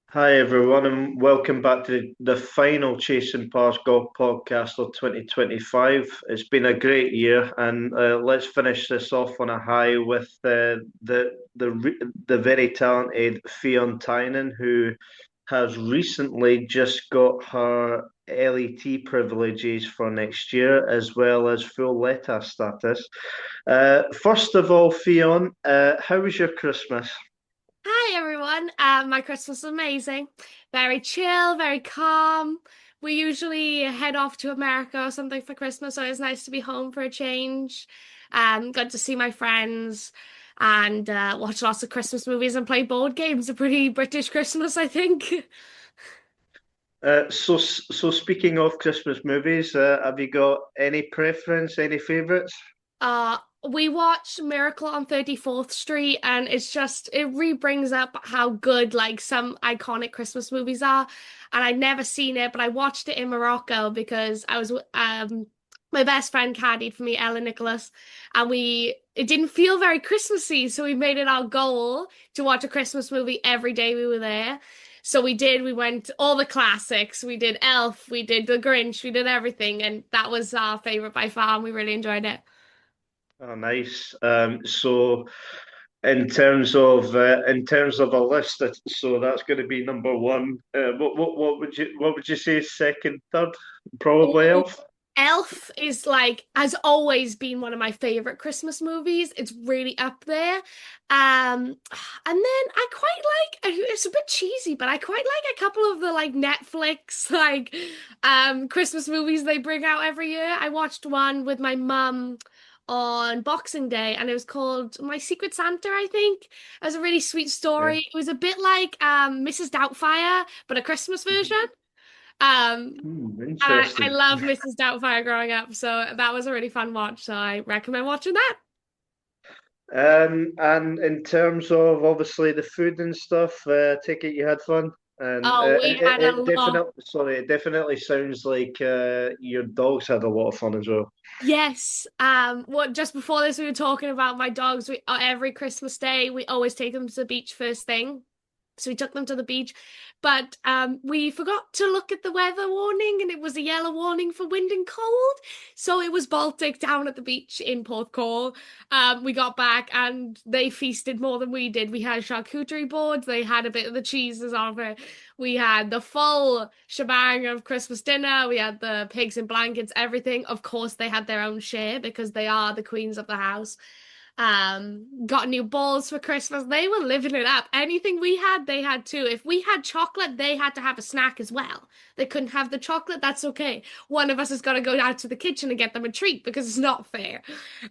Hi everyone, and welcome back to the final Chasing Past Golf podcast of 2025. It's been a great year, and let's finish this off on a high with the very talented Ffion Tynan, who has recently just got her LET privileges for next year, as well as full LETA status. First of all, Ffion, how was your Christmas? Hi everyone. My Christmas was amazing. Very chill, very calm. We usually head off to America or something for Christmas, so it was nice to be home for a change. Got to see my friends and watch lots of Christmas movies and play board games. A pretty British Christmas, I think. So speaking of Christmas movies, have you got any preference, any favorites? Uh, we watched Miracle on 34th Street, and it re-brings up how good like some iconic Christmas movies are. And I'd never seen it, but I watched it in Morocco because my best friend caddied for me, Ella Nicholas, and it didn't feel very Christmassy, so we made it our goal to watch a Christmas movie every day we were there. So we went all the classics. We did Elf, we did The Grinch, we did everything, and that was our favorite by far, and we really enjoyed it. Oh, nice. So in terms of a list, so that's going to be number one. What would you say is second, third? Probably Oh, Elf. Elf is like has always been one of my favorite Christmas movies. It's really up there. And then I quite it's a bit cheesy, but I quite like a couple of the like Netflix Christmas movies they bring out every year. I watched one with my mum on Boxing Day and it was called My Secret Santa, I think. It was a really sweet Yeah. story. It was a bit like Mrs. Doubtfire, but a Christmas version. Um I Interesting. love Mrs. Doubtfire growing up, so that was a really fun watch. So I recommend watching that. And in terms of obviously the food and stuff, take it you had fun, and Oh, we had a lot. it definitely sounds like your dogs had a lot of fun as well. Yes. What just before this we were talking about my dogs. We every Christmas Day we always take them to the beach first thing. So we took them to the beach, but we forgot to look at the weather warning, and it was a yellow warning for wind and cold. So it was Baltic down at the beach in Porthcawl. We got back, and they feasted more than we did. We had charcuterie boards. They had a bit of the cheeses of it. We had the full shebang of Christmas dinner. We had the pigs in blankets, everything. Of course, they had their own share because they are the queens of the house. Got new balls for Christmas. They were living it up. Anything we had, they had too. If we had chocolate, they had to have a snack as well. They couldn't have the chocolate, that's okay. One of us has got to go out to the kitchen and get them a treat because it's not fair.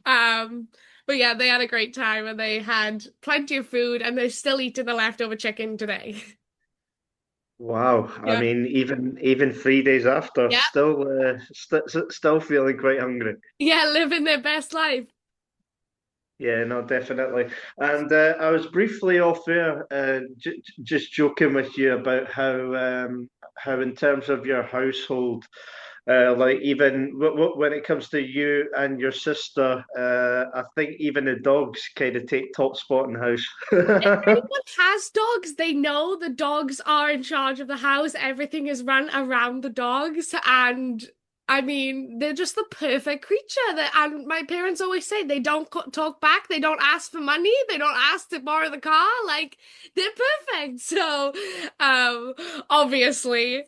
Um, but yeah, they had a great time and they had plenty of food and they're still eating the leftover chicken today. Wow, I Yeah. mean, even 3 days after, Yeah. still feeling quite hungry. Yeah, living their best life. Yeah, no, definitely. And I was briefly off air, j just joking with you about how in terms of your household, like even when it comes to you and your sister, I think even the dogs kind of take top spot in the If house. anyone has dogs, they know the dogs are in charge of the house. Everything is run around the dogs, and I mean, they're just the perfect creature. And my parents always say they don't talk back, they don't ask for money, they don't ask to borrow the car. Like they're perfect. So, obviously,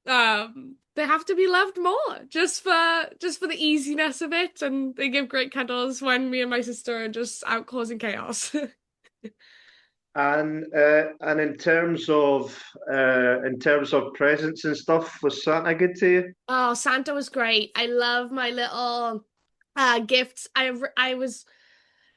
they have to be loved more just for the easiness of it, and they give great cuddles when me and my sister are just out causing chaos. And in terms of presents and stuff, was Santa good to you? Oh, Santa was great. I love my little gifts. I was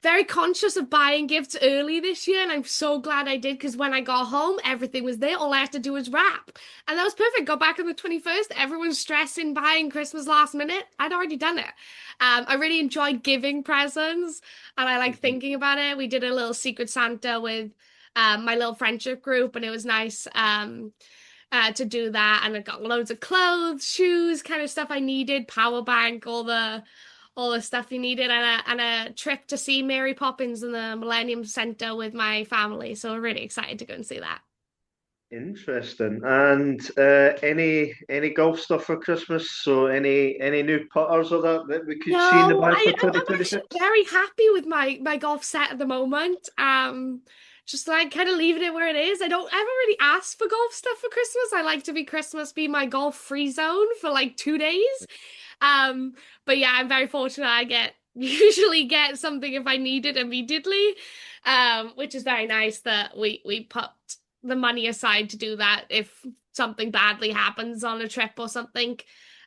very conscious of buying gifts early this year, and I'm so glad I did because when I got home, everything was there. All I had to do was wrap, and that was perfect. Got back on the 21st. Everyone's stressing buying Christmas last minute. I'd already done it. I really enjoyed giving presents, and I like Mhm. thinking about it. We did a little Secret Santa with my little friendship group, and it was nice. To do that, and I got loads of clothes, shoes, kind of stuff I needed, power bank, all the stuff you needed, and a trip to see Mary Poppins in the Millennium Center with my family. So we're really excited to go and see that. Interesting. And any golf stuff for Christmas? So any new putters or that we could see in the No, bag for I'm actually 2026? very happy with my golf set at the moment. Just like kind of leaving it where it is. I don't ever really ask for golf stuff for Christmas. I like to be Christmas be my golf free zone for like 2 days. Um, but yeah, I'm very fortunate. I get usually get something if I need it immediately. Which is very nice that we put the money aside to do that if something badly happens on a trip or something.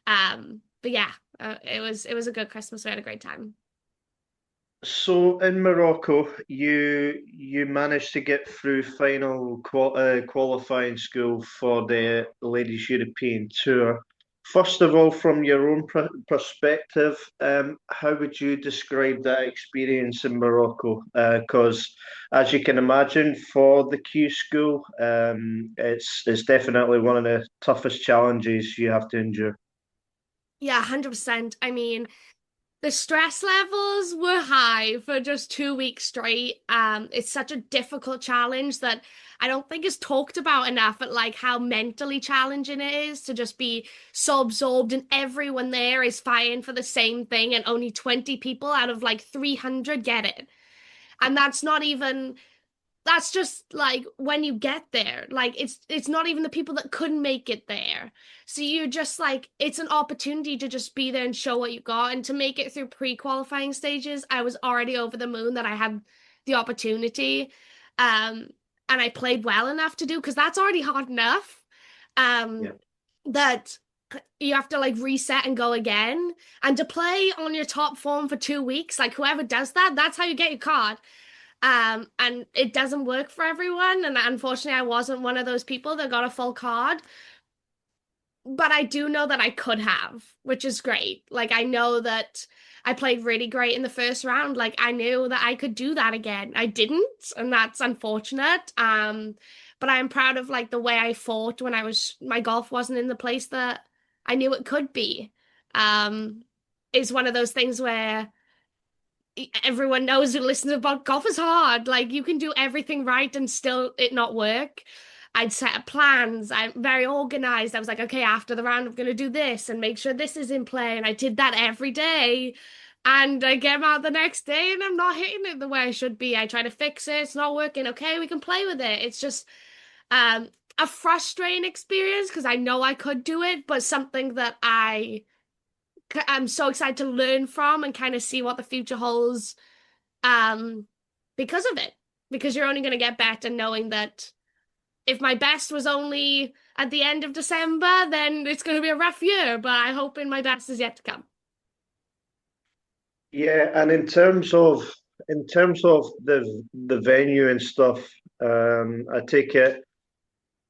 But yeah, it was a good Christmas. We had a great time. So in Morocco, you managed to get through final qualifying school for the Ladies European Tour. First of all, from your own perspective, how would you describe that experience in Morocco? Because as you can imagine, for the Q school, it's definitely one of the toughest challenges you have to endure. Yeah, 100%. I mean, the stress levels were high for just 2 weeks straight. It's such a difficult challenge that I don't think is talked about enough at like how mentally challenging it is to just be so absorbed and everyone there is fighting for the same thing and only 20 people out of like 300 get it. And that's just like when you get there, like it's not even the people that couldn't make it there, so you're just like it's an opportunity to just be there and show what you got, and to make it through pre-qualifying stages I was already over the moon that I had the opportunity. um and I played well enough to do, because that's already hard enough. um Yeah. that you have to like reset and go again, and to play on your top form for 2 weeks, like whoever does that, that's how you get your card. And it doesn't work for everyone. And unfortunately, I wasn't one of those people that got a full card. But I do know that I could have, which is great. Like, I know that I played really great in the first round. Like, I knew that I could do that again. I didn't, and that's unfortunate. But I am proud of like the way I fought when my golf wasn't in the place that I knew it could be. Um, is one of those things where everyone knows who listens about golf is hard. Like you can do everything right and still it not work. I'd set up plans. I'm very organized. I was like, okay, after the round, I'm going to do this and make sure this is in play. And I did that every day. And I get out the next day and I'm not hitting it the way I should be. I try to fix it. It's not working. Okay, we can play with it. It's just um, a frustrating experience because I know I could do it, but something that I'm so excited to learn from and kind of see what the future holds um because of it. Because you're only going to get better knowing that if my best was only at the end of December, then it's going to be a rough year, but I hope in my best is yet to come. Yeah, and in terms of the venue and stuff, I take it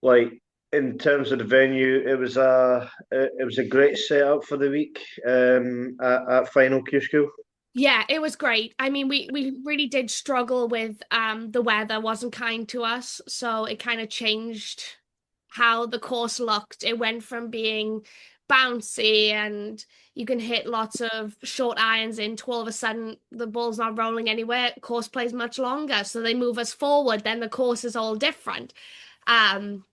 like in terms of the venue, it was a great setup for the week at Final Q School. Yeah, it was great. I mean, we really did struggle with the weather wasn't kind to us, so it kind of changed how the course looked. It went from being bouncy and you can hit lots of short irons in to all of a sudden the ball's not rolling anywhere. Course plays much longer, so they move us forward, then the course is all different. Um,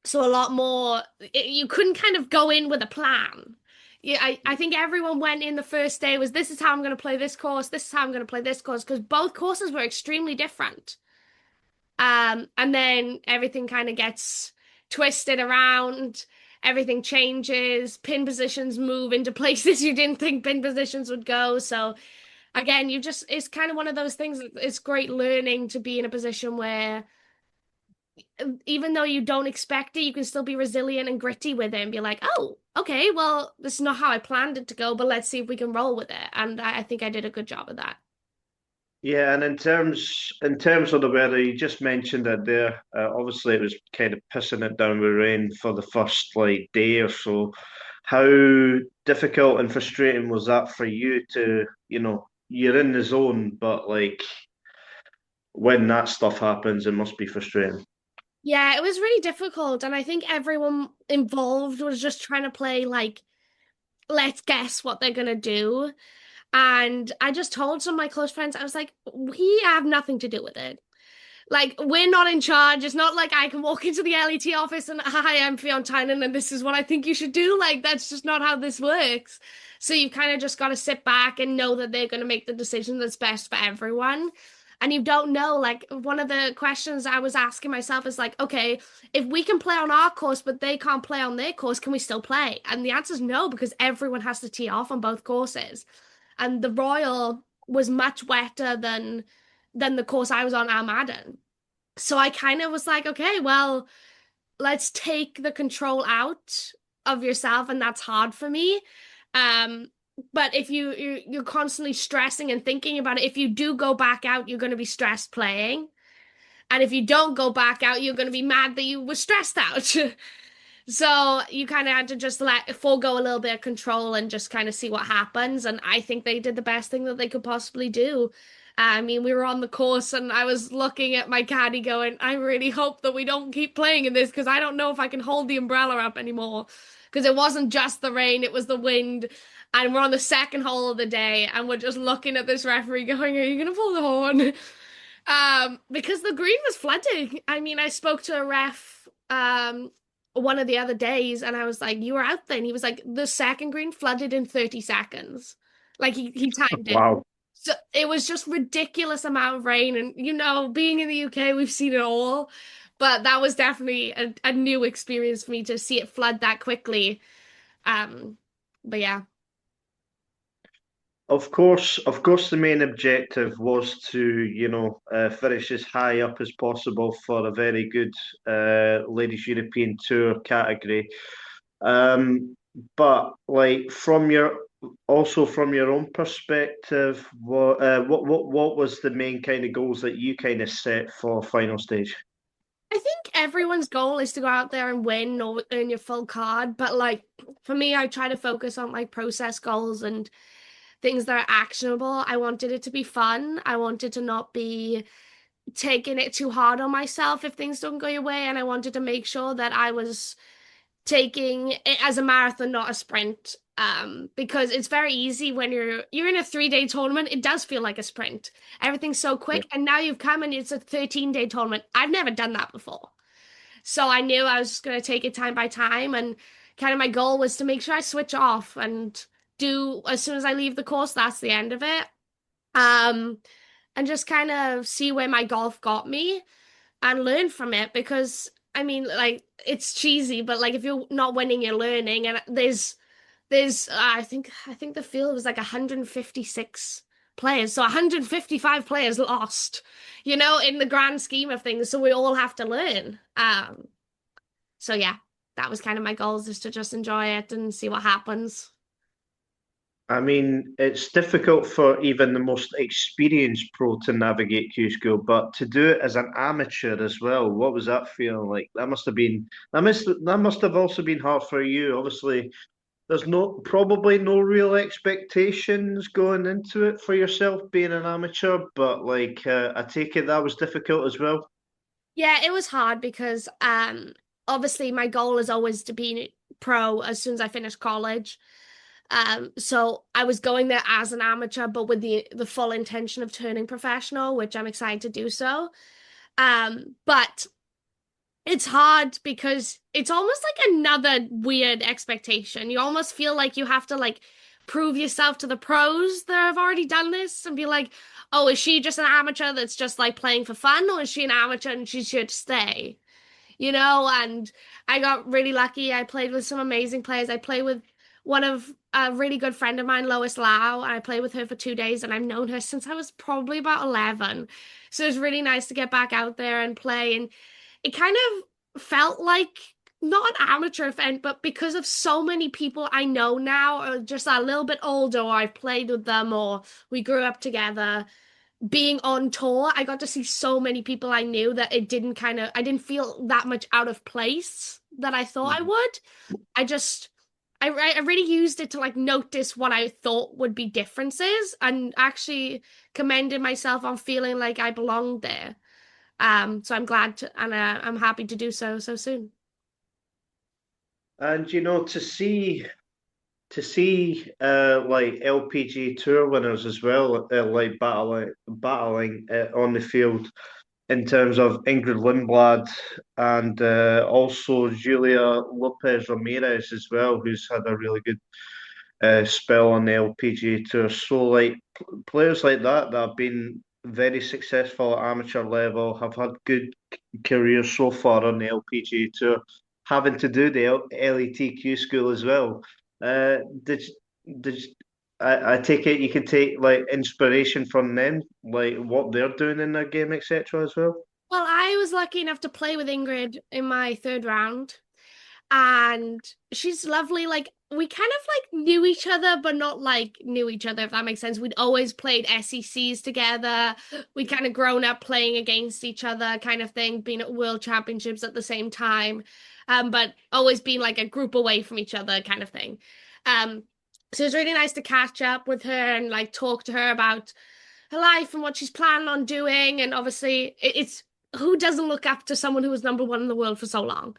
so a lot more, you couldn't kind of go in with a plan. Yeah, I think everyone went in the first day was this is how I'm going to play this course, this is how I'm going to play this course, because both courses were extremely different. And then everything kind of gets twisted around, everything changes, pin positions move into places you didn't think pin positions would go. So again, it's kind of one of those things. It's great learning to be in a position where even though you don't expect it, you can still be resilient and gritty with it and be like, oh, okay, well, this is not how I planned it to go, but let's see if we can roll with it. And I think I did a good job of that. Yeah, and in terms of the weather, you just mentioned it there. Obviously, it was kind of pissing it down with rain for the first like day or so. How difficult and frustrating was that for you to, you're in the zone, but like when that stuff happens, it must be frustrating. Yeah, it was really difficult. And I think everyone involved was just trying to play like, let's guess what they're gonna do. And I just told some of my close friends, I was like, we have nothing to do with it. Like, we're not in charge. It's not like I can walk into the LET office and, hi, I'm Ffion Tynan and this is what I think you should do. Like, that's just not how this works. So you kind of just got to sit back and know that they're going to make the decision that's best for everyone. And you don't know, like, one of the questions I was asking myself is like, okay, if we can play on our course, but they can't play on their course, can we still play? And the answer is no, because everyone has to tee off on both courses. And the Royal was much wetter than the course I was on, Armaden. So I kind of was like, okay, well, let's take the control out of yourself, and that's hard for me. Um, but if you're constantly stressing and thinking about it, if you do go back out, you're going to be stressed playing, and if you don't go back out, you're going to be mad that you were stressed out. So you kind of had to just let forego a little bit of control and just kind of see what happens. And I think they did the best thing that they could possibly do. I mean, we were on the course and I was looking at my caddy going, I really hope that we don't keep playing in this because I don't know if I can hold the umbrella up anymore. Because it wasn't just the rain, it was the wind. And we're on the second hole of the day and we're just looking at this referee going, are you going to pull the horn? Because the green was flooding. I mean, I spoke to a ref one of the other days and I was like, you were out there. And he was like, the second green flooded in 30 seconds. Like he timed it. Wow. So it was just ridiculous amount of rain. And being in the UK, we've seen it all. But that was definitely a new experience for me to see it flood that quickly. But yeah. Of course, the main objective was to, finish as high up as possible for a very good Ladies European Tour category. But like from your own perspective, what was the main kind of goals that you kind of set for final stage? I think everyone's goal is to go out there and win or earn your full card. But like for me, I try to focus on like process goals and things that are actionable. I wanted it to be fun. I wanted to not be taking it too hard on myself if things don't go your way. And I wanted to make sure that I was taking it as a marathon, not a sprint. Because it's very easy when you're in a 3 day tournament, it does feel like a sprint. Everything's so quick, and now you've come and it's a 13-day tournament. I've never done that before. So I knew I was just gonna take it time by time, and kind of my goal was to make sure I switch off and do as soon as I leave the course, that's the end of it. Um, and just kind of see where my golf got me and learn from it because I mean, like it's cheesy, but like if you're not winning, you're learning. And there's I think the field was like 156 players, so 155 players lost, in the grand scheme of things. So we all have to learn. So yeah, that was kind of my goals is to just enjoy it and see what happens. I mean, it's difficult for even the most experienced pro to navigate Q school, but to do it as an amateur as well, what was that feeling like? That must have also been hard for you. Obviously, there's probably no real expectations going into it for yourself being an amateur, but like I take it that was difficult as well. Yeah, it was hard because obviously my goal is always to be pro as soon as I finish college. So I was going there as an amateur, but with the full intention of turning professional, which I'm excited to do so. But it's hard because it's almost like another weird expectation. You almost feel like you have to like prove yourself to the pros that have already done this and be like, oh, is she just an amateur that's just like playing for fun, or is she an amateur and she should stay? And I got really lucky. I played with some amazing players. I played with one of a really good friend of mine, Lois Lau, and I played with her for 2 days, and I've known her since I was probably about 11. So it was really nice to get back out there and play. And it kind of felt like not an amateur event, but because of so many people I know now are just a little bit older, or I've played with them, or we grew up together. Being on tour, I got to see so many people I knew that I didn't feel that much out of place that I thought I would. I just, I really used it to like notice what I thought would be differences and actually commended myself on feeling like I belonged there. So I'm glad and I'm happy to do so soon. And to see like LPG tour winners as well, like battling on the field. in terms of Ingrid Lindblad and also Julia Lopez Ramirez as well, who's had a really good spell on the LPGA tour. So, like players like that that have been very successful at amateur level, have had good careers so far on the LPGA tour, having to do the LETQ school as well. Did did I take it you can take like inspiration from them, like what they're doing in their game, etc. as well? Well, I was lucky enough to play with Ingrid in my third round, and she's lovely. Like we kind of like knew each other, but not like knew each other, if that makes sense. We'd always played SECs together. We'd kind of grown up playing against each other, kind of thing, being at World Championships at the same time, but always being like a group away from each other, kind of thing. Um, so it was really nice to catch up with her and like talk to her about her life and what she's planning on doing. And obviously, it's who doesn't look up to someone who was number one in the world for so long?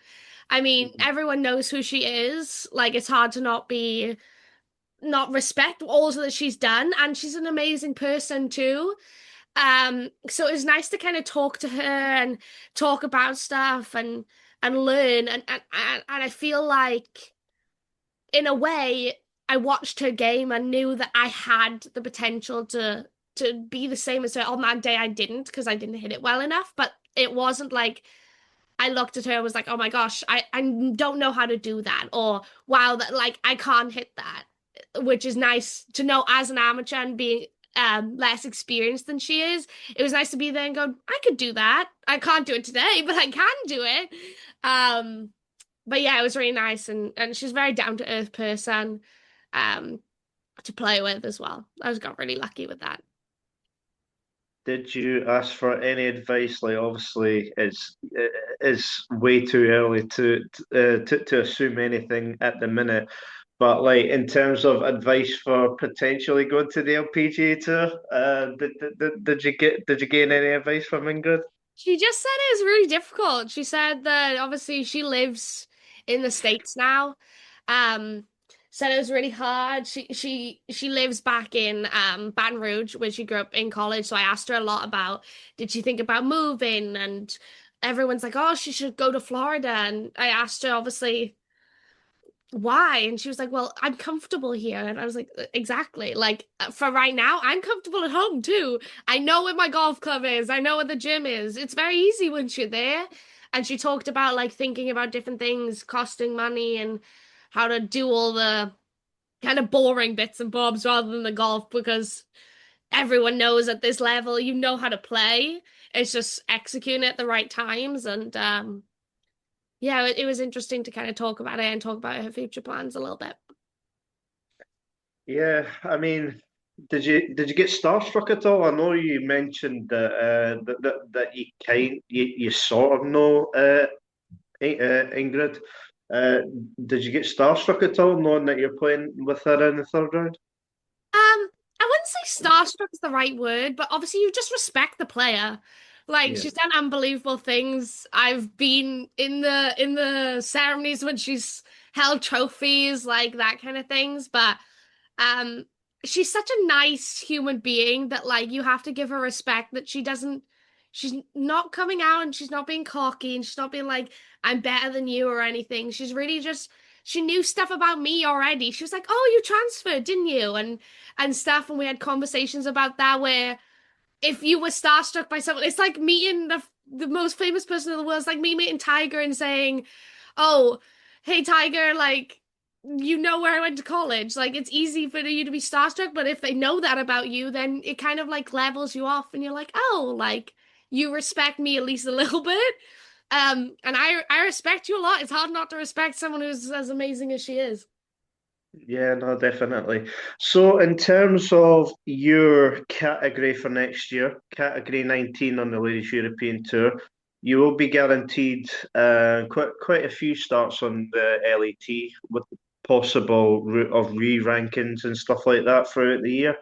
I mean, everyone knows who she is. Like, it's hard to not respect all that she's done, and she's an amazing person too. So it was nice to kind of talk to her and talk about stuff and learn, and I feel like in a way I watched her game and knew that I had the potential to be the same as her. On that day I didn't, because I didn't hit it well enough, but it wasn't like I looked at her and was like, oh my gosh, I don't know how to do that. Or wow, that like I can't hit that. Which is nice to know as an amateur and being less experienced than she is. It was nice to be there and go, I could do that. I can't do it today, but I can do it. Um but yeah, it was really nice, and she's a very down to earth person um to play with as well. I got really lucky with that. Did you ask for any advice? Like, obviously, it's way too early to assume anything at the minute. But like in terms of advice for potentially going to the LPGA tour, did you gain any advice from Ingrid? She just said it was really difficult. She said that obviously she lives in the States now. Um, said it was really hard. She lives back in Baton Rouge, where she grew up in college. So I asked her a lot about, did she think about moving? And everyone's like, oh, she should go to Florida. And I asked her obviously why, and she was like, well, I'm comfortable here. And I was like, exactly, like for right now I'm comfortable at home too. I know where my golf club is, I know where the gym is. It's very easy once you're there. And she talked about like thinking about different things costing money and how to do all the kind of boring bits and bobs rather than the golf, because everyone knows at this level you know how to play. It's just executing it at the right times. And yeah, it was interesting to kind of talk about it and talk about her future plans a little bit. Yeah, I mean, did you get starstruck at all? I know you mentioned that that you sort of know Ingrid. Uh, did you get starstruck at all, knowing that you're playing with her in the third round? I wouldn't say starstruck is the right word, but obviously you just respect the player. Like Yeah. she's done unbelievable things. I've been in the ceremonies when she's held trophies, like that kind of things. But um, she's such a nice human being that like you have to give her respect that she's not coming out and she's not being cocky and she's not being like, I'm better than you or anything. She's really just she knew stuff about me already. She was like, oh, you transferred, didn't you? And stuff. And we had conversations about that where if you were starstruck by someone, it's like meeting the most famous person in the world. It's like me meeting Tiger and saying, "Oh, hey Tiger, like you know where I went to college." Like it's easy for you to be starstruck, but if they know that about you, then it kind of like levels you off, and you're like, "Oh, like you respect me at least a little bit." And I respect you a lot. It's hard not to respect someone who's as amazing as she is. Yeah, no, definitely. So, in terms of your category for next year, category 19 on the Ladies European Tour, you will be guaranteed quite a few starts on the LET with the possible route of re-rankings and stuff like that throughout the year.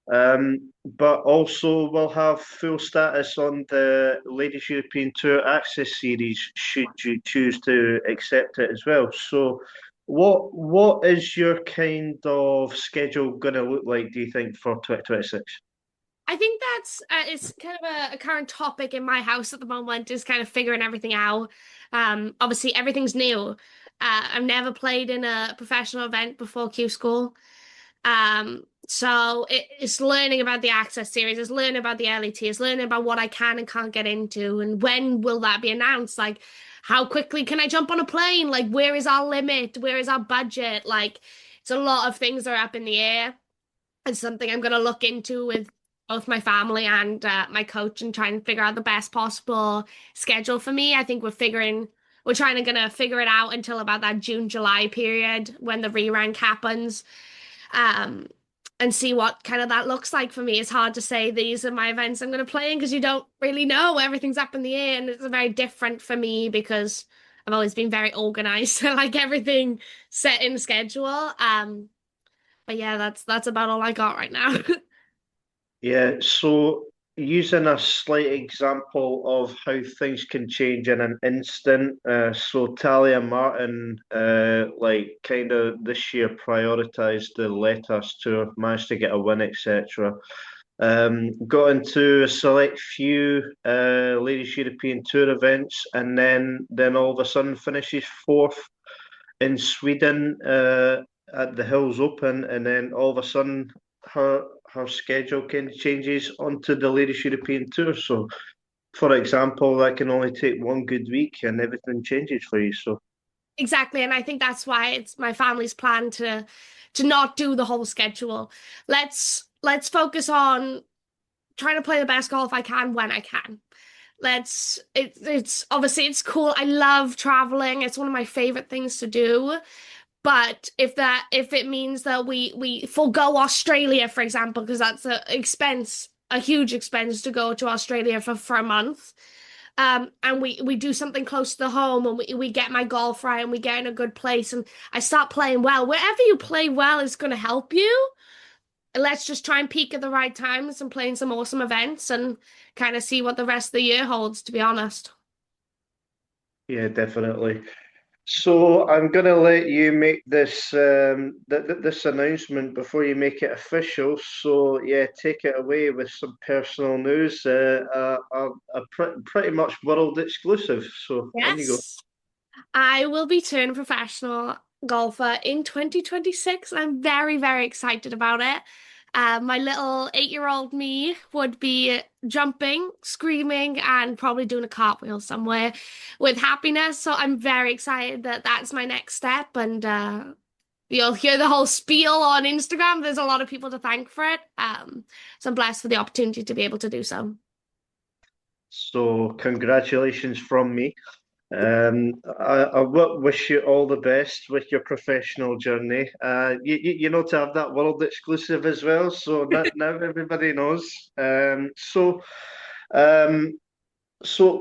But also we'll have full status on the Ladies European Tour Access Series should you choose to accept it as well. So what is your kind of schedule going to look like, do you think, for 2026? I think that's it's kind of a current topic in my house at the moment is kind of figuring everything out. Obviously everything's new. I've never played in a professional event before Q School. So it's learning about the Access Series, it's learning about the LET, it's learning about what I can and can't get into, and when will that be announced? Like, how quickly can I jump on a plane? Like, where is our limit? Where is our budget? Like, it's a lot of things that are up in the air. It's something I'm going to look into with both my family and my coach and try and figure out the best possible schedule for me. I think we're trying to gonna figure it out until about that June, July period when the re-rank happens. Um, and see what kind of that looks like for me. It's hard to say these are my events I'm going to play in because you don't really know. Everything's up in the air, and it's very different for me because I've always been very organized. I like everything set in schedule. But yeah, that's about all I got right now. Yeah, so using a slight example of how things can change in an instant. So Talia Martin, like kind of this year prioritized the Let Us tour, managed to get a win, etc. Got into a select few Ladies European Tour events, and then all of a sudden finishes fourth in Sweden at the Hills Open, and then all of a sudden her schedule kind of changes onto the Ladies European Tour. So, for example, that can only take one good week, and everything changes for you. So, Exactly, and I think that's why it's my family's plan to not do the whole schedule. Let's focus on trying to play the best golf I can when I can. It's obviously it's cool. I love traveling. It's one of my favorite things to do. But if it means that we forego Australia, for example, because that's a huge expense to go to Australia for a month. And we do something close to home and we get my golf right and we get in a good place and I start playing well. Wherever you play well is going to help you. Let's just try and peak at the right times and play in some awesome events and kind of see what the rest of the year holds, to be honest. yeah, definitely. So I'm going to let you make this announcement before you make it official. So yeah, take it away with some personal news. Pretty much world exclusive. So on you go. Yes. I will be turning professional golfer in 2026. I'm very, very excited about it. My little 8-year-old me would be jumping, screaming, and probably doing a cartwheel somewhere with happiness. So I'm very excited that that's my next step. And you'll hear the whole spiel on Instagram. There's a lot of people to thank for it. So I'm blessed for the opportunity to be able to do so. So congratulations from me. Wish you all the best with your professional journey. To have that world exclusive as well. So now everybody knows. Um, so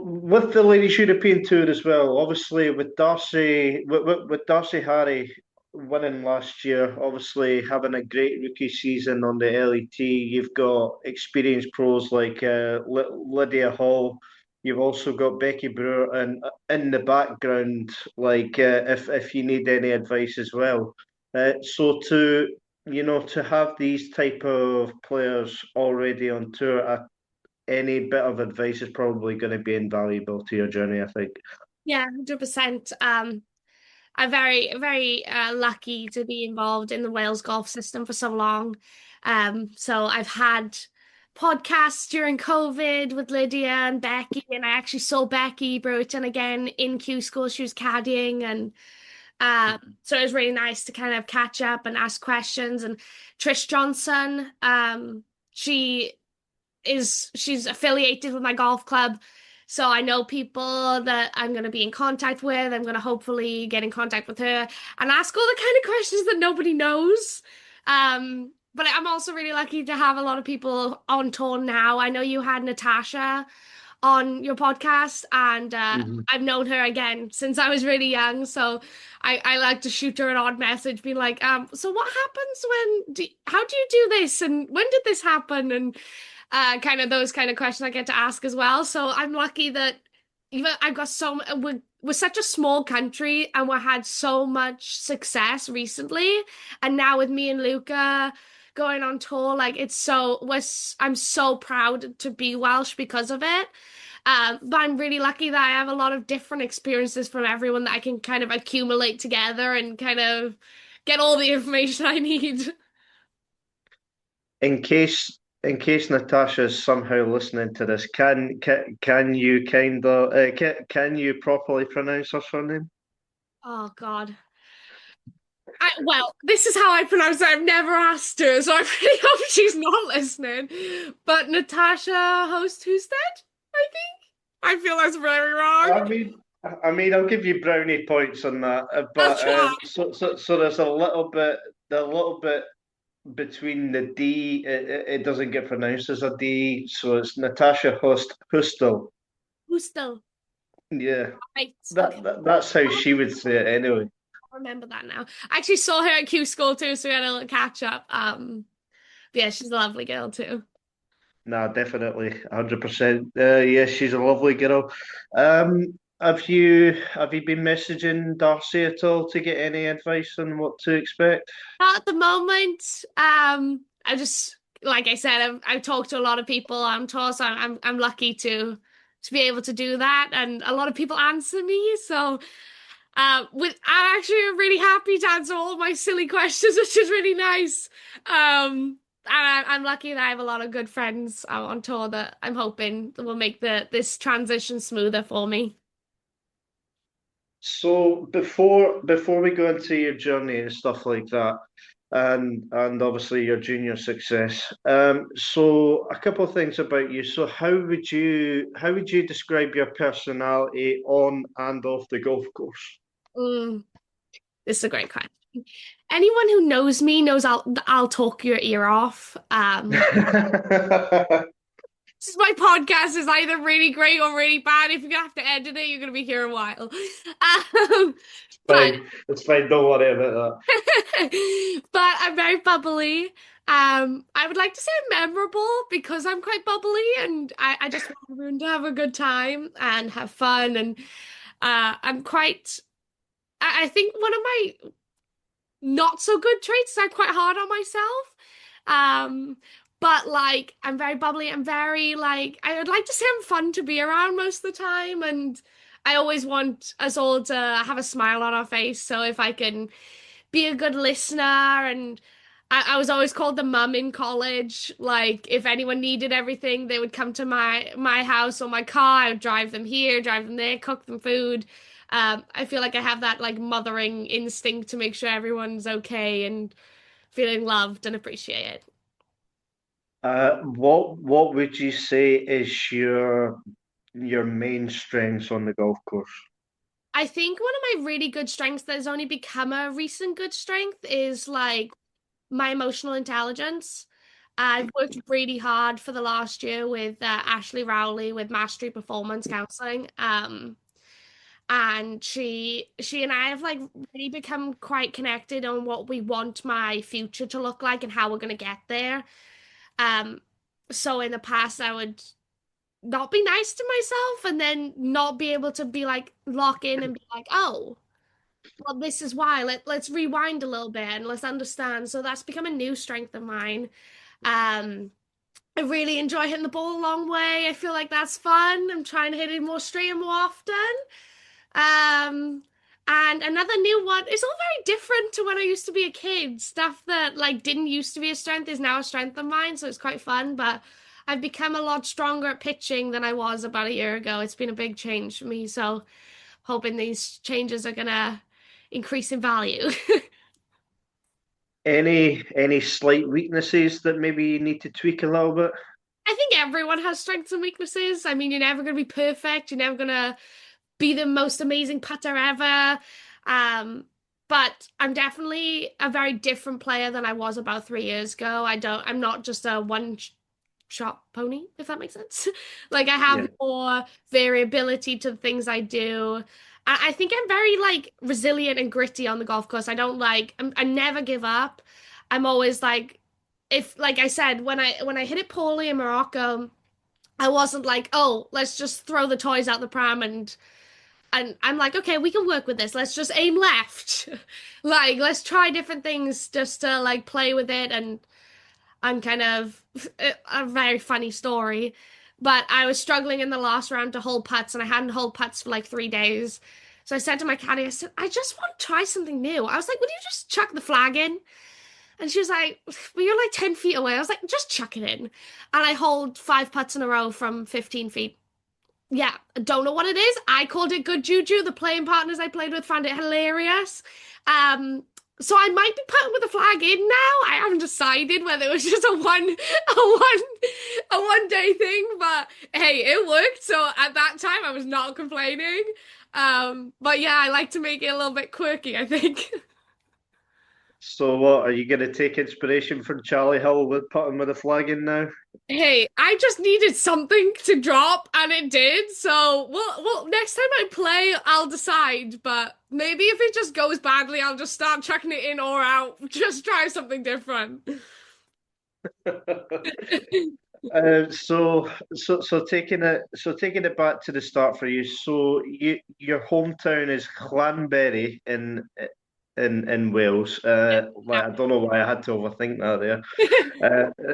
with the Ladies European Tour as well, obviously with Darcy Harry winning last year, obviously having a great rookie season on the LET, you've got experienced pros like Lydia Hall. You've also got Becky Brewer, and in the background, like if you need any advice as well. So to have these type of players already on tour, any bit of advice is probably going to be invaluable to your journey, I think. Yeah, 100%. I'm very, very lucky to be involved in the Wales golf system for so long. So I've had podcasts during COVID with Lydia and Becky, and I actually saw Becky Brewerton again in Q School. She was caddying, and so it was really nice to kind of catch up and ask questions. And Trish Johnson, she's affiliated with my golf club. So I know people that I'm going to be in contact with. I'm going to hopefully get in contact with her and ask all the kind of questions that nobody knows. But I'm also really lucky to have a lot of people on tour now. I know you had Natasha on your podcast, and Mhm. I've known her again since I was really young. So I like to shoot her an odd message, being like, so what happens how do you do this? And when did this happen? And kind of those kind of questions I get to ask as well. So I'm lucky that even I've got we're such a small country and we had so much success recently. And now with me and Luca going on tour. Like I'm so proud to be Welsh because of it. But I'm really lucky that I have a lot of different experiences from everyone that I can kind of accumulate together and kind of get all the information I need. In case Natasha is somehow listening to this, can you can you properly pronounce her surname? Oh God. Well, this is how I pronounce it. I've never asked her, so I really hope she's not listening. But Natasha Host Husted, I think. I feel that's very wrong. I'll give you brownie points on that, I'll but try. so there's a little bit between the D. It doesn't get pronounced as a D, so it's Natasha Hustel. Hustel. Yeah, Right. Okay. that's how she would say it anyway. I remember that now. I actually saw her at Q School too, so we had a little catch up. Yeah, she's a lovely girl too. Nah, definitely, 100%. Yeah, she's a lovely girl. Have you been messaging Darcy at all to get any advice on what to expect? Not at the moment. I just like I said, I've talked to a lot of people on tour, so I'm lucky to be able to do that, and a lot of people answer me. So with I'm actually really happy to answer all of my silly questions, which is really nice. And I'm lucky that I have a lot of good friends on tour that I'm hoping will make this transition smoother for me. So before we go into your journey and stuff like that, and obviously your junior success, so a couple of things about you. So how would you describe your personality on and off the golf course? Mm, this is a great question. Anyone who knows me knows I'll talk your ear off. This is my podcast is either really great or really bad. If you're gonna have to edit it, you're gonna be here a while. Um, but Fine, it's fine. Don't worry about but I'm very bubbly. I would like to say I'm memorable because I'm quite bubbly and I just want everyone to have a good time and have fun and I'm quite I think one of my not so good traits is I'm quite hard on myself. Um, but like I'm very bubbly. I'm very like I would like to say I'm fun to be around most of the time, and I always want us all to have a smile on our face. So if I can be a good listener, and I was always called the mum in college. Like if anyone needed everything, they would come to my house or my car. I would drive them here, drive them there, cook them food. I feel like I have that like mothering instinct to make sure everyone's okay and feeling loved and appreciated. what would you say is your main strengths on the golf course? I think one of my really good strengths that has only become a recent good strength is like my emotional intelligence. I've worked really hard for the last year with Ashley Rowley with Mastery Performance Counseling. And she and I have like really become quite connected on what we want my future to look like and how we're gonna get there. Um, so in the past I would not be nice to myself and then not be able to be like lock in and be like, oh, well, this is why. Let's rewind a little bit and let's understand. So that's become a new strength of mine. Um, I really enjoy hitting the ball a long way. I feel like that's fun. I'm trying to hit it more straight and more often. Um, and another new one, it's all very different to when I used to be a kid. Stuff that like didn't used to be a strength is now a strength of mine, so it's quite fun, but I've become a lot stronger at pitching than I was about a year ago. It's been a big change for me, so hoping these changes are gonna increase in value. Any slight weaknesses that maybe you need to tweak a little bit? I think everyone has strengths and weaknesses. I mean, you're never gonna be perfect. You're never gonna be the most amazing putter ever. Um, but I'm definitely a very different player than I was about 3 years ago. I'm not just a one shot pony, if that makes sense. Like I have Yeah. more variability to the things I do. I think I'm very like resilient and gritty on the golf course. I never give up. I'm always like, if like I said, when I hit it poorly in Morocco, I wasn't like, oh, let's just throw the toys out the pram and I'm like, okay, we can work with this. Let's just aim left. Like, let's try different things just to like play with it. And and kind of a very funny story. But I was struggling in the last round to hold putts, and I hadn't hold putts for like 3 days. So I said to my caddy, I said, I just want to try something new. I was like, would you just chuck the flag in? And she was like, well, you're like 10 feet away. I was like, just chuck it in. And I hold 5 putts in a row from 15 feet. Yeah, I don't know what it is. I called it good juju. The playing partners I played with found it hilarious. So I might be putting with the flag in now. I haven't decided whether it was just a one day thing, but hey, it worked. So at that time, I was not complaining. But yeah, I like to make it a little bit quirky, I think. So what, are you going to take inspiration from Charlie Hill with putting with a flag in now? Hey, I just needed something to drop, and it did. So, well, next time I play, I'll decide. But maybe if it just goes badly, I'll just start chucking it in or out. Just try something different. So taking it back to the start for you. So your hometown is Llanberry in Wales. Like, I don't know why I had to overthink that there.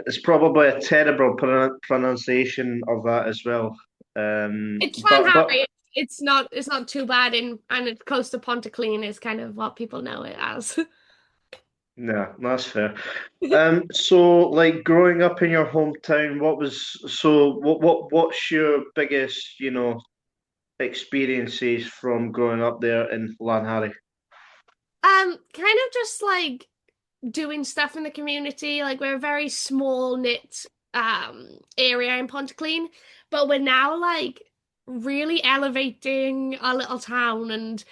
It's probably a terrible pronunciation of that as well. It's But Llanharry. It's not too bad, and it's close to Pontyclun is kind of what people know it as. no, that's fair. So like growing up in your hometown, what's your biggest, experiences from growing up there in Llanharry? Kind of just like doing stuff in the community. Like we're a very small knit area in Pontyclun, but we're now like really elevating our little town, and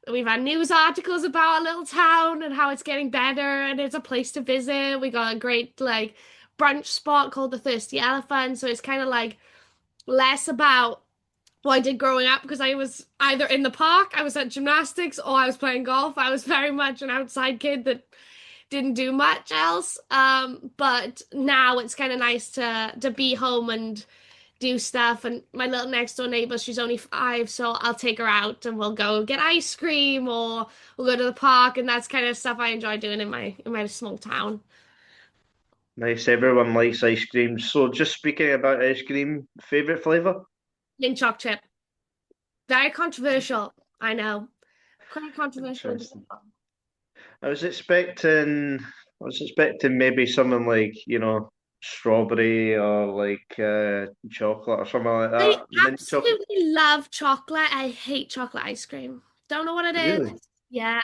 we've had news articles about our little town and how it's getting better and it's a place to visit. We got a great like brunch spot called the Thirsty Elephant, so it's kind of like less about what I did growing up because I was either in the park, I was at gymnastics, or I was playing golf. I was very much an outside kid that didn't do much else. But now it's kind of nice to be home and do stuff. And my little next door neighbor, she's only 5, so I'll take her out and we'll go get ice cream or we'll go to the park, and that's kind of stuff I enjoy doing in my small town. Nice, everyone likes ice cream. So just speaking about ice cream, favorite flavor? Mint choc chip. Very controversial, I know. Quite controversial. Interesting. I was expecting, I was expecting maybe something like, strawberry or like chocolate or something like I that. Mint chocolate. absolutely love chocolate. I hate chocolate ice cream. Don't know what it is. Really? Yeah,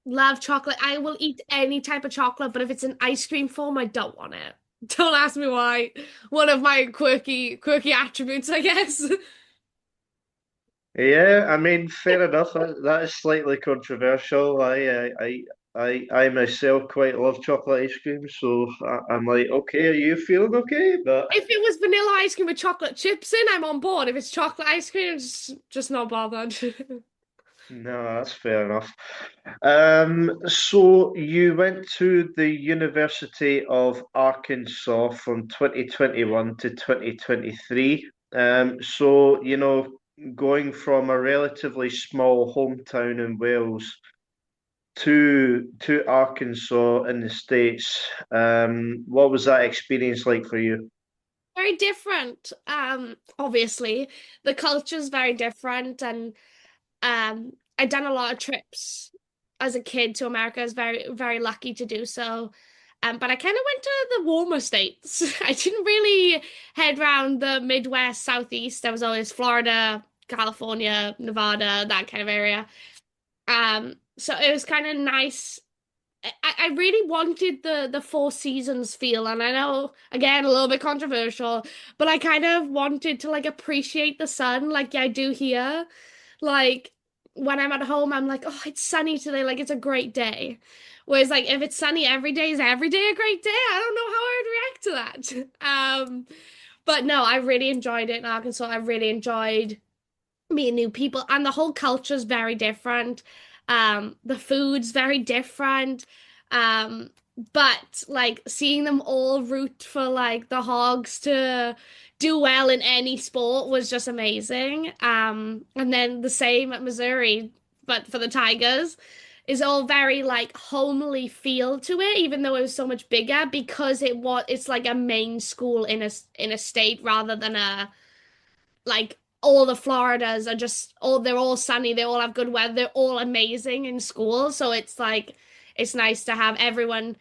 love chocolate. I will eat any type of chocolate, but if it's in ice cream form, I don't want it. Don't ask me why. One of my quirky attributes, I guess. Yeah, I mean, fair enough. That is slightly controversial. I myself quite love chocolate ice cream, so I'm like, okay, are you feeling okay? But If it was vanilla ice cream with chocolate chips in, I'm on board. If it's chocolate ice cream, just not bothered. no, that's fair enough. So you went to the University of Arkansas from 2021 to 2023. So, going from a relatively small hometown in Wales to Arkansas in the States, what was that experience like for you? Very different. Obviously, the culture's very different, and I'd done a lot of trips as a kid to America. I was very, very lucky to do so. But I kind of went to the warmer states. I didn't really head around the Midwest, Southeast. I was always Florida, California, Nevada, that kind of area. So it was kind of nice. I really wanted the Four Seasons feel, and I know again a little bit controversial, but I kind of wanted to like appreciate the sun like I do here. Like when I'm at home, I'm like, oh, it's sunny today, like it's a great day. Whereas like if it's sunny every day, is every day a great day? I don't know how I would react to that. But no, I really enjoyed it in Arkansas. I really enjoyed meeting new people, and the whole culture's very different. The food's very different. Um, but like seeing them all root for like the Hogs to do well in any sport was just amazing. And then the same at Missouri, but for the Tigers. is all very like homely feel to it, even though it was so much bigger because it's like a main school in a state rather than a like all the Floridas are just all they're all sunny, they all have good weather, they're all amazing in school. So it's like it's nice to have everyone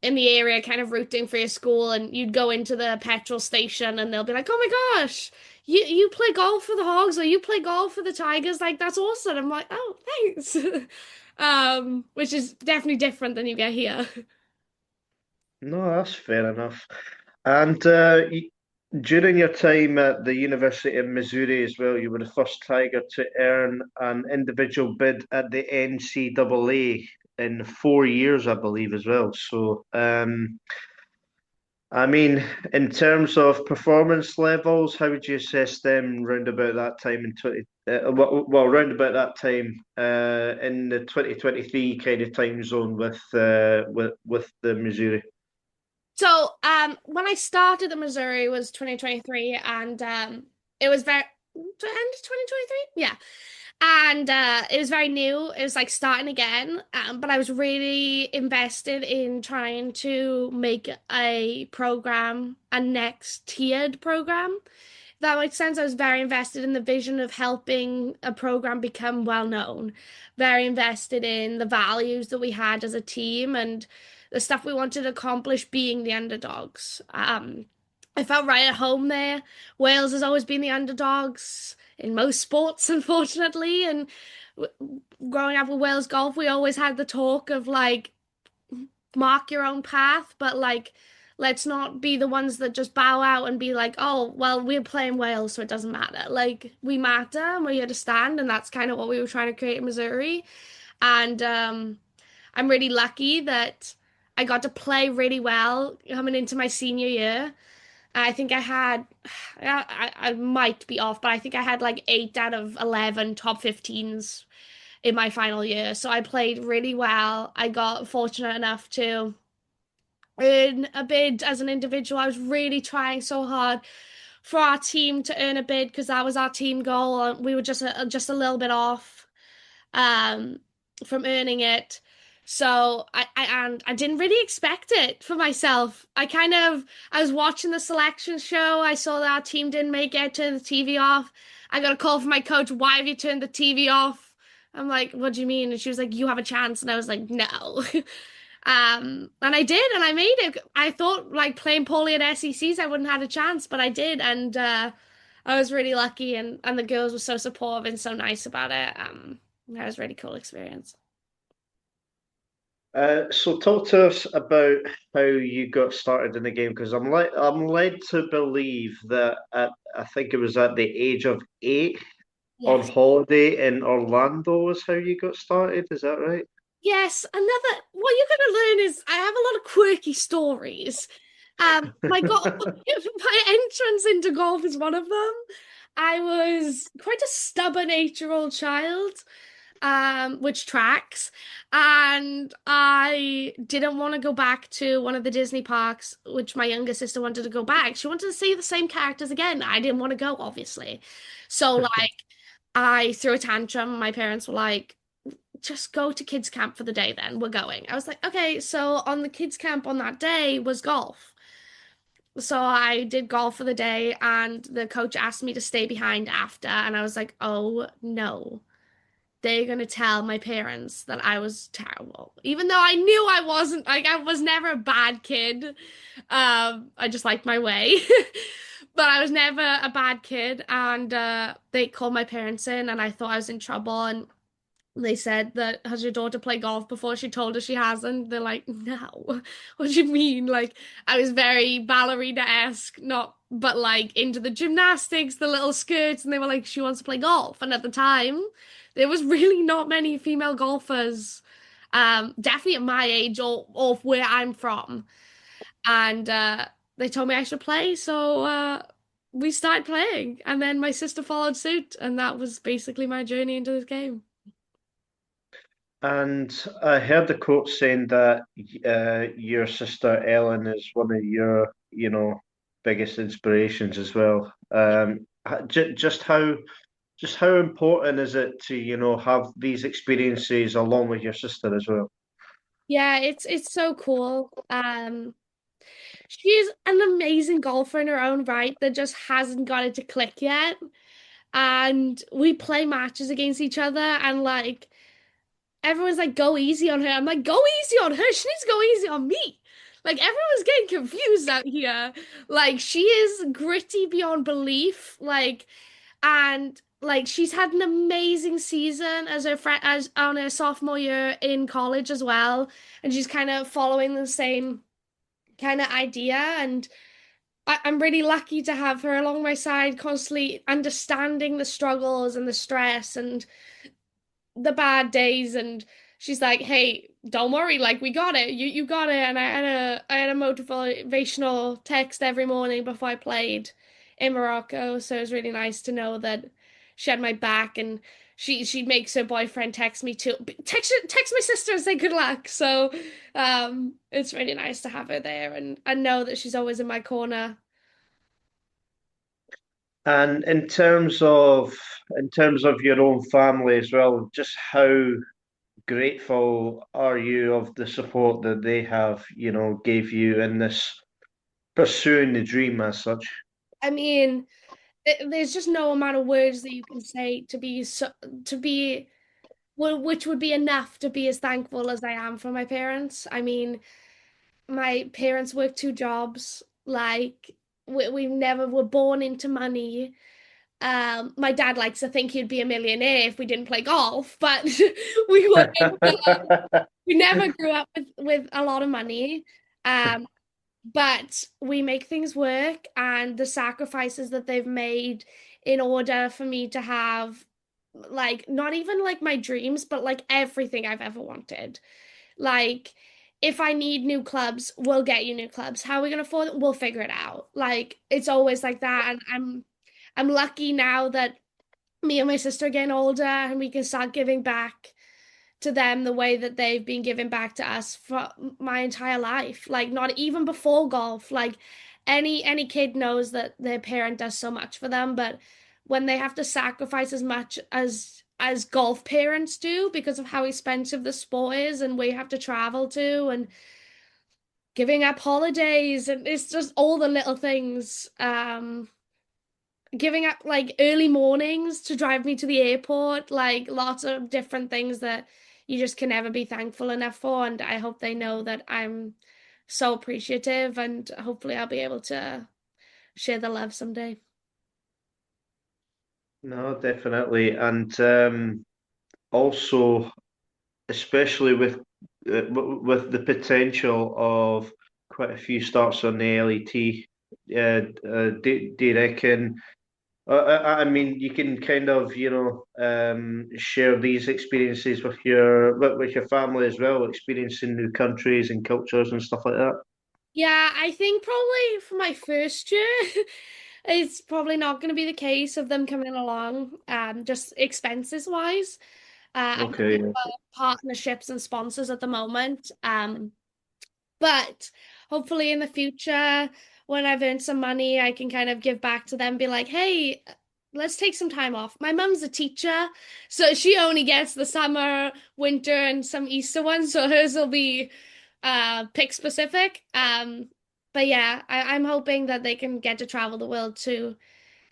in the area kind of rooting for your school, and you'd go into the petrol station and they'll be like, "Oh my gosh, you play golf for the Hogs or you play golf for the Tigers, like that's awesome." I'm like, "Oh, thanks." Which is definitely different than you get here. No, that's fair enough. And during your time at the University of Missouri as well, you were the first Tiger to earn an individual bid at the NCAA in 4 years, I believe, as well. So, I mean, in terms of performance levels, how would you assess them round about that time in 20, round about that time in the 2023 kind of time zone with the Missouri? So, when I started in Missouri was 2023, and it was very end of 2023, yeah, and it was very new. It was like starting again, but I was really invested in trying to make a next tiered program. If that makes sense. I was very invested in the vision of helping a program become well known, very invested in the values that we had as a team and the stuff we wanted to accomplish being the underdogs. I felt right at home there. Wales has always been the underdogs in most sports, unfortunately. And growing up with Wales golf, we always had the talk of like, mark your own path, but like, let's not be the ones that just bow out and be like, oh, well, we're playing Wales, so it doesn't matter. Like, we matter and we're here to stand. And that's kind of what we were trying to create in Missouri. And I'm really lucky that I got to play really well coming into my senior year. I think I had, I might be off, but I think I had like 8 out of 11 top 15s in my final year. So I played really well. I got fortunate enough to earn a bid as an individual. I was really trying so hard for our team to earn a bid because that was our team goal. We were just a little bit off um, from earning it. So I didn't really expect it for myself. I was watching the selection show. I saw that our team didn't make it, turn the TV off. I got a call from my coach, "Why have you turned the TV off?" I'm like, "What do you mean?" And she was like, "You have a chance." And I was like, "No." And I did, and I made it. I thought like playing poorly at SECs, I wouldn't have had a chance, but I did, and I was really lucky, and the girls were so supportive and so nice about it. That was a really cool experience. So talk to us about how you got started in the game because I'm led to believe that I think it was at the age of 8 on Yes. holiday in Orlando was how you got started. Is that right? Yes, what you're gonna learn is I have a lot of quirky stories. My golf, my entrance into golf is one of them. I was quite a stubborn 8-year-old child, which tracks, and I didn't want to go back to one of the Disney parks, which my younger sister wanted to go back. She wanted to see the same characters again. I didn't want to go, obviously. So like I threw a tantrum. My parents were like, just go to kids camp for the day then. We're going. I was like, okay, so on the kids camp on that day was golf. So I did golf for the day and the coach asked me to stay behind after and I was like, "Oh no. They're gonna tell my parents that I was terrible." Even though I knew I wasn't, like I was never a bad kid. I just liked my way. But I was never a bad kid and they called my parents in and I thought I was in trouble and they said that has your daughter played golf before? She told us she hasn't. They're like, no. What do you mean? Like I was very ballerina-esque, not but like into the gymnastics, the little skirts, and they were like, she wants to play golf. And at the time, there was really not many female golfers, definitely at my age or where I'm from. And they told me I should play, so we started playing. And then my sister followed suit, and that was basically my journey into this game. And I heard the quote saying that your sister Ellen is one of your, biggest inspirations as well. Just just how important is it to, have these experiences along with your sister as well? Yeah, it's so cool. She's an amazing golfer in her own right that just hasn't got it to click yet. And we play matches against each other, and like everyone's like, go easy on her. I'm like, go easy on her. She needs to go easy on me. Like everyone's getting confused out here. Like she is gritty beyond belief. And like she's had an amazing season as her friend as on her sophomore year in college as well. And she's kind of following the same kind of idea. And I'm really lucky to have her along my side, constantly understanding the struggles and the stress and the bad days. And she's like, hey, don't worry, like we got it, you got it. And I had a motivational text every morning before I played in Morocco, so it was really nice to know that she had my back. And she makes her boyfriend text me too, text my sister and say good luck. So it's really nice to have her there, and I know that she's always in my corner. And in terms of your own family as well, just how grateful are you of the support that they have, gave you in this pursuing the dream as such? I mean, there's just no amount of words that you can say to be so, to be well, which would be enough to be as thankful as I am for my parents. I mean, my parents work two jobs. Like we never were born into money. My dad likes to think he'd be a millionaire if we didn't play golf, but we were we never grew up with a lot of money. Um, but we make things work, and the sacrifices that they've made in order for me to have like not even like my dreams, but like everything I've ever wanted. Like if I need new clubs, we'll get you new clubs. How are we gonna afford it? We'll figure it out. Like it's always like that. And I'm lucky now that me and my sister are getting older and we can start giving back to them the way that they've been giving back to us for my entire life. Like not even before golf. Like any kid knows that their parent does so much for them, but when they have to sacrifice as much as golf parents do because of how expensive the sport is and we have to travel to and giving up holidays, and it's just all the little things, giving up like early mornings to drive me to the airport, like lots of different things that you just can never be thankful enough for. And I hope they know that I'm so appreciative, and hopefully I'll be able to share the love someday. No, definitely. And also, especially with the potential of quite a few starts on the LET, do you reckon? I mean, you can kind of, share these experiences with your family as well, experiencing new countries and cultures and stuff like that. Yeah, I think probably for my first year, it's probably not going to be the case of them coming along, just expenses wise. I'm Okay. looking for partnerships and sponsors at the moment. But hopefully in the future, when I've earned some money, I can kind of give back to them, be like, hey, let's take some time off. My mum's a teacher, so she only gets the summer, winter, and some Easter ones, so hers will be pick specific. But yeah, I'm hoping that they can get to travel the world too,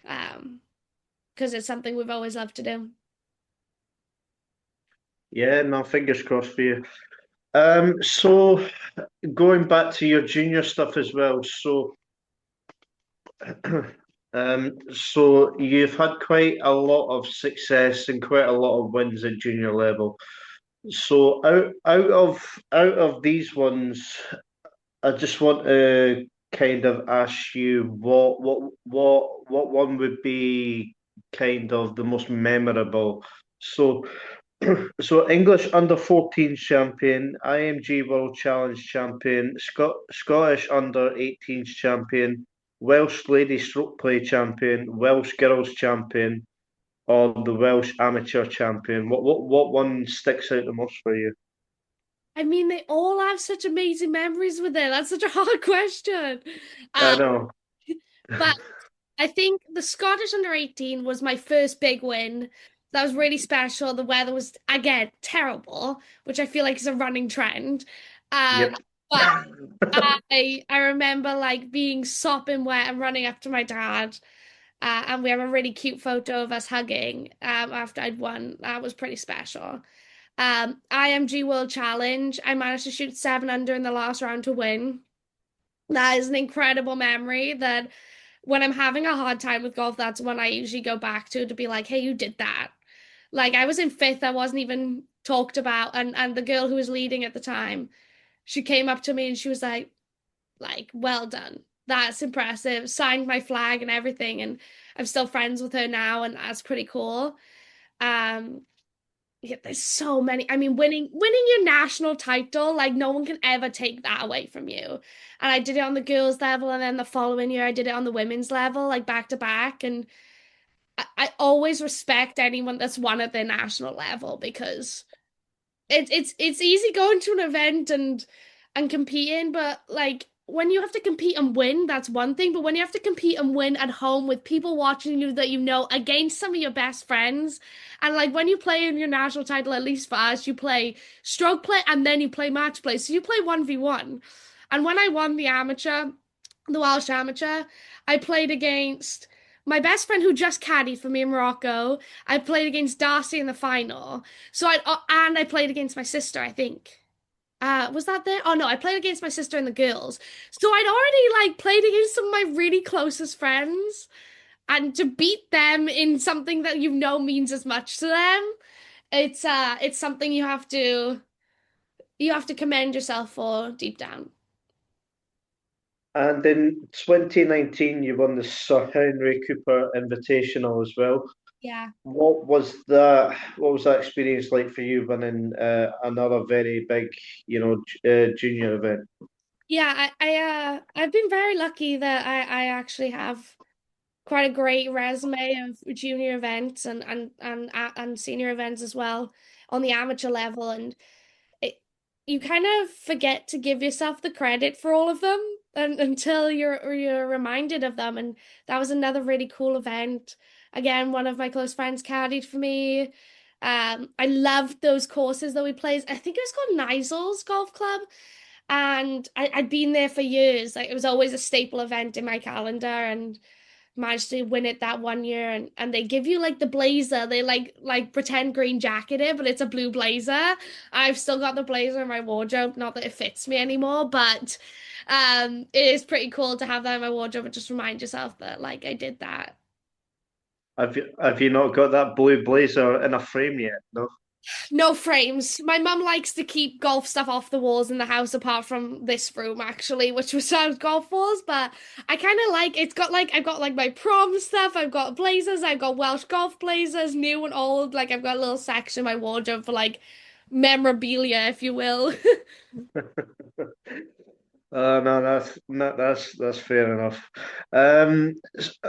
because it's something we've always loved to do. Yeah, no, fingers crossed for you. So going back to your junior stuff as well. So you've had quite a lot of success and quite a lot of wins at junior level. So out of these ones, I just want to kind of ask you what one would be kind of the most memorable. So so English under 14 champion, IMG World Challenge Champion, Scottish under 18 champion, Welsh Ladies Strokeplay Champion, Welsh Girls Champion, or the Welsh Amateur Champion. What one sticks out the most for you? I mean, they all have such amazing memories with it. That's such a hard question. I Um, know. but I think the Scottish under 18 was my first big win. That was really special. The weather was again terrible, which I feel like is a running trend. Um, Yep. but I remember like being sopping wet and running up to my dad. And we have a really cute photo of us hugging after I'd won. That was pretty special. IMG World Challenge. I managed to shoot 7 under in the last round to win. That is an incredible memory that when I'm having a hard time with golf, that's when I usually go back to be like, hey, you did that. Like I was in fifth, I wasn't even talked about, and the girl who was leading at the time, she came up to me and she was like, well done. That's impressive. Signed my flag and everything, and I'm still friends with her now, and that's pretty cool. Um, yeah, there's so many. I mean, winning your national title, like no one can ever take that away from you. And I did it on the girls level, and then the following year I did it on the women's level, like back to back. And I always respect anyone that's won at their national level because it's easy going to an event and competing, but like when you have to compete and win, that's one thing. But when you have to compete and win at home with people watching you that you know against some of your best friends, and like when you play in your national title, at least for us, you play stroke play and then you play match play. So you play 1v1. And when I won the Welsh Amateur, I played against my best friend who just caddied for me in Morocco. I played against Darcy in the final. And I played against my sister, I think. Was that there? Oh no, I played against my sister and the girls. So I'd already like played against some of my really closest friends, and to beat them in something that you know means as much to them, it's something you have to commend yourself for deep down. And in 2019, you won the Sir Henry Cooper Invitational as well. Yeah. What was that experience like for you winning another very big, junior event? Yeah, I've been very lucky that I actually have quite a great resume of junior events and senior events as well on the amateur level, and it, you kind of forget to give yourself the credit for all of them until you're reminded of them. And that was another really cool event. Again, one of my close friends caddied for me. I loved those courses that we played. I think it was called Nisel's Golf Club. And I'd been there for years. Like it was always a staple event in my calendar, and managed to win it that one year. And they give you like the blazer. They like pretend green jacket it, but it's a blue blazer. I've still got the blazer in my wardrobe. Not that it fits me anymore, but it is pretty cool to have that in my wardrobe and just remind yourself that like I did that. Have you not got that blue blazer in a frame yet? No. No frames. My mum likes to keep golf stuff off the walls in the house, apart from this room, actually, which was our golf walls. But I kind of like it's got like I've got like my prom stuff. I've got blazers. I've got Welsh golf blazers, new and old. Like I've got a little section in my wardrobe for like memorabilia, if you will. No, that's fair enough.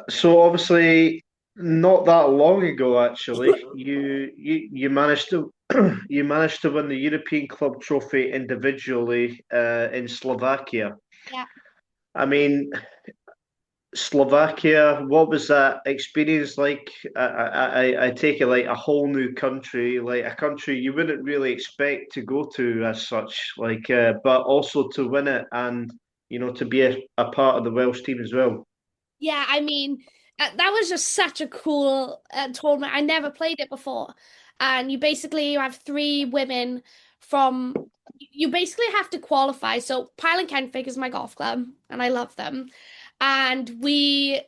So obviously, not that long ago, actually, you managed to you managed to win the European Club Trophy individually in Slovakia. Yeah. I mean, Slovakia, what was that experience like? I take it like a whole new country, like a country you wouldn't really expect to go to as such, but also to win it and to be a part of the Welsh team as well. Yeah, I mean, that was just such a cool tournament. I never played it before. And you have 3 women from, you basically have to qualify. So Pyle and Kenfig is my golf club, and I love them. And we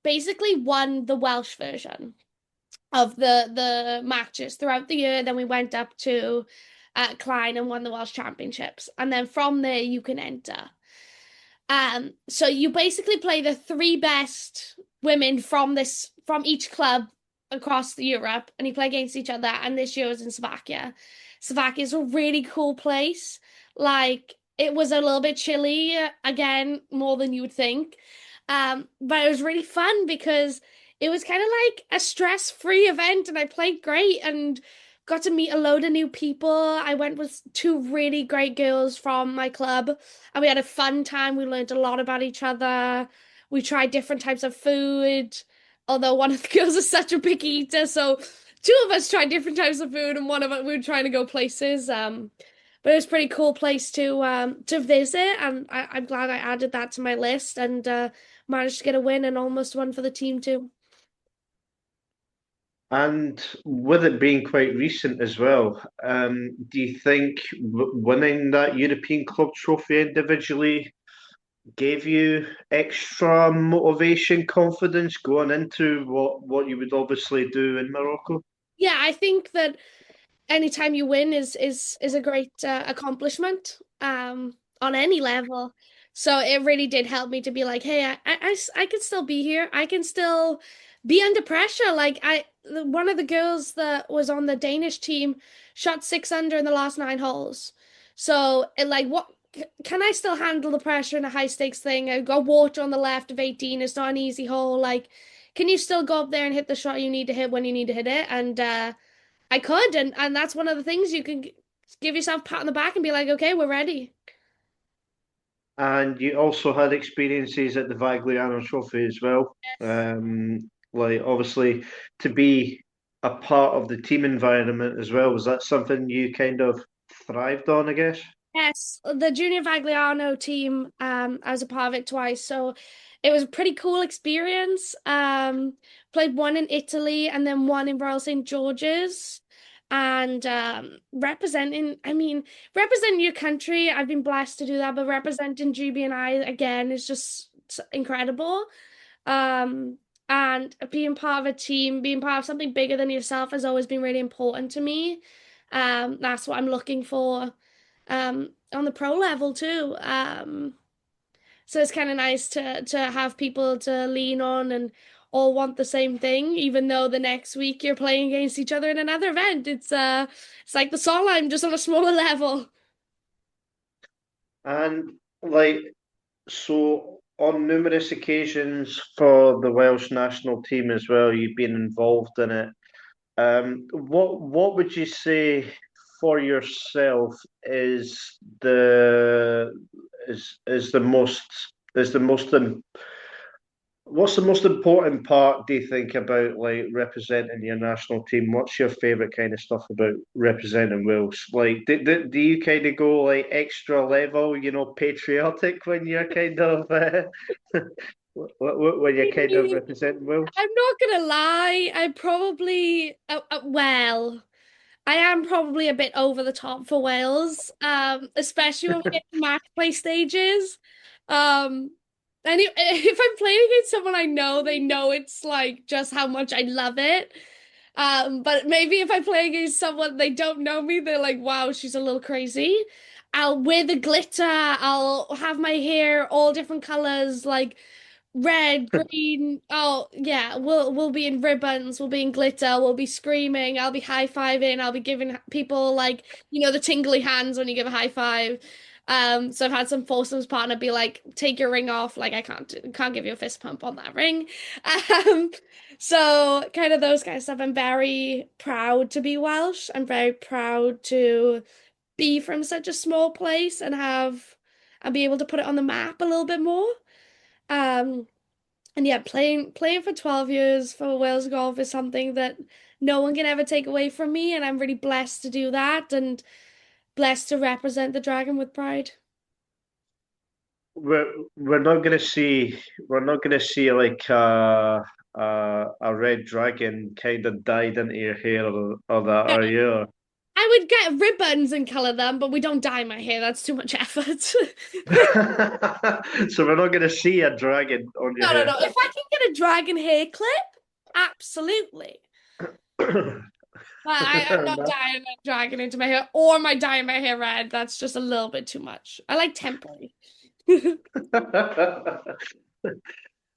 basically won the Welsh version of the matches throughout the year. Then we went up to Klein and won the Welsh Championships. And then from there, you can enter. So you basically play the 3 best women from each club across Europe, and you play against each other. And this year was in Slovakia. Slovakia is a really cool place. Like it was a little bit chilly again, more than you would think. But it was really fun because it was kind of like a stress-free event, and I played great and got to meet a load of new people. I went with 2 really great girls from my club, and we had a fun time. We learned a lot about each other. We tried different types of food, although one of the girls is such a picky eater, so two of us tried different types of food, and one of us we were trying to go places. But it was a pretty cool place to visit, and I'm glad I added that to my list and managed to get a win and almost won for the team too. And with it being quite recent as well, do you think winning that European Club Trophy individually gave you extra motivation, confidence going into what you would obviously do in Morocco? Yeah, I think that anytime you win is a great accomplishment on any level. So it really did help me to be like, hey, I can still be here. I can still be under pressure. Like one of the girls that was on the Danish team shot 6 under in the last 9 holes. So like what can I still handle the pressure in a high stakes thing? I got water on the left of 18. It's not an easy hole. Like, can you still go up there and hit the shot you need to hit when you need to hit it? And I could, and that's one of the things you can give yourself a pat on the back and be like, okay, we're ready. And you also had experiences at the Vagliano Trophy as well. Like obviously to be a part of the team environment as well, was that something you kind of thrived on, I guess? Yes, the Junior Vagliano team, I was a part of it twice, so it was a pretty cool experience. Played one in Italy and then one in Royal St. George's. And representing your country, I've been blessed to do that, but representing GB&I again is just incredible. Um, and being part of a team, being part of something bigger than yourself has always been really important to me. That's what I'm looking for on the pro level too. So it's kind of nice to have people to lean on and all want the same thing, even though the next week you're playing against each other in another event. It's like the songline just on a smaller level. And like so on numerous occasions for the Welsh national team as well, you've been involved in it. What would you say for yourself is the most is the most what's the most important part, do you think, about like representing your national team? What's your favorite kind of stuff about representing Wales? Like, do you kind of go like extra level, patriotic when you're kind of when you're kind of representing Wales? I'm not gonna lie, I probably well, I am probably a bit over the top for Wales, especially when we get to match play stages. Um, and if I'm playing against someone I know, they know it's like just how much I love it. But maybe if I play against someone they don't know me, they're like, wow, she's a little crazy. I'll wear the glitter, I'll have my hair all different colors, like red, green. Oh yeah, we'll be in ribbons, we'll be in glitter, we'll be screaming, I'll be high-fiving, I'll be giving people like, the tingly hands when you give a high five. So I've had some foursomes partner be like, take your ring off, like I can't give you a fist pump on that ring. Um, so kind of those kind of stuff. I'm very proud to be Welsh. I'm very proud to be from such a small place and be able to put it on the map a little bit more. Um, and yeah, playing for 12 years for Wales golf is something that no one can ever take away from me, and I'm really blessed to do that and blessed to represent the dragon with pride. We're not gonna see like a red dragon kind of dyed into your hair or that, are you? I would get ribbons and color them, but we don't dye my hair. That's too much effort. So we're not gonna see a dragon on your No, no, hair. no. If I can get a dragon hair clip, absolutely. But I'm Fair not enough. dyeing a dragon into my hair, or am I dyeing my hair red? That's just a little bit too much. I like temporary.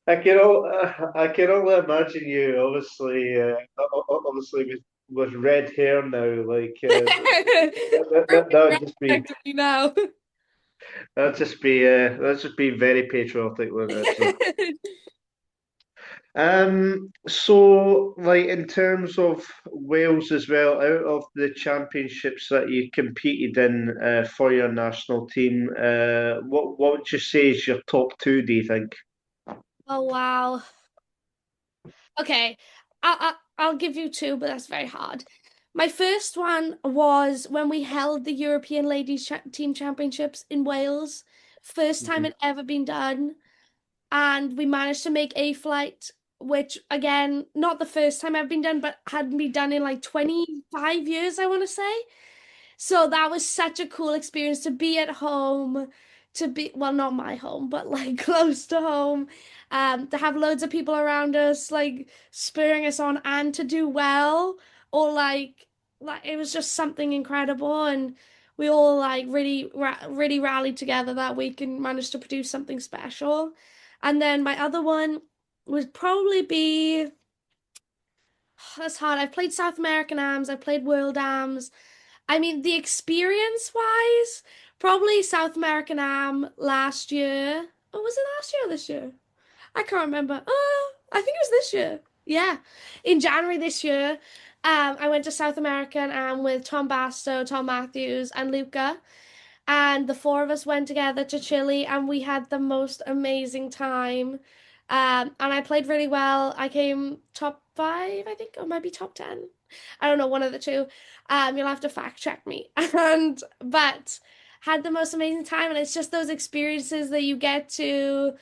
I can only imagine you, obviously, obviously with red hair now. Like that would just be Protecting me now. that'd just be very patriotic, wouldn't it? So, so like in terms of Wales as well, out of the championships that you competed in for your national team, what would you say is your top two? Do you think? Oh wow. Okay, I'll give you two, but that's very hard. My first one was when we held the European Ladies Team Championships in Wales. First time Mhm. it ever been done, and we managed to make a flight, which again, not the first time I've been done, but hadn't been done in like 25 years, I want to say. So that was such a cool experience to be at home, to be, well, not my home, but like close to home, to have loads of people around us, like spurring us on and to do well, or like it was just something incredible, and we all like really rallied together that week and managed to produce something special. And then my other one would probably be, that's hard. I've played South American AMs, I've played World AMs. I mean, the experience wise, probably South American Am last year. Oh, was it last year or this year? I can't remember. Oh, I think it was this year. Yeah. In January this year, I went to South American Am with Tom Basto, Tom Matthews, and Luca. And the four of us went together to Chile and we had the most amazing time. And I played really well. I came top five, I think, or maybe top 10. I don't know, one of the two. You'll have to fact check me. And but had the most amazing time, and it's just those experiences that you get to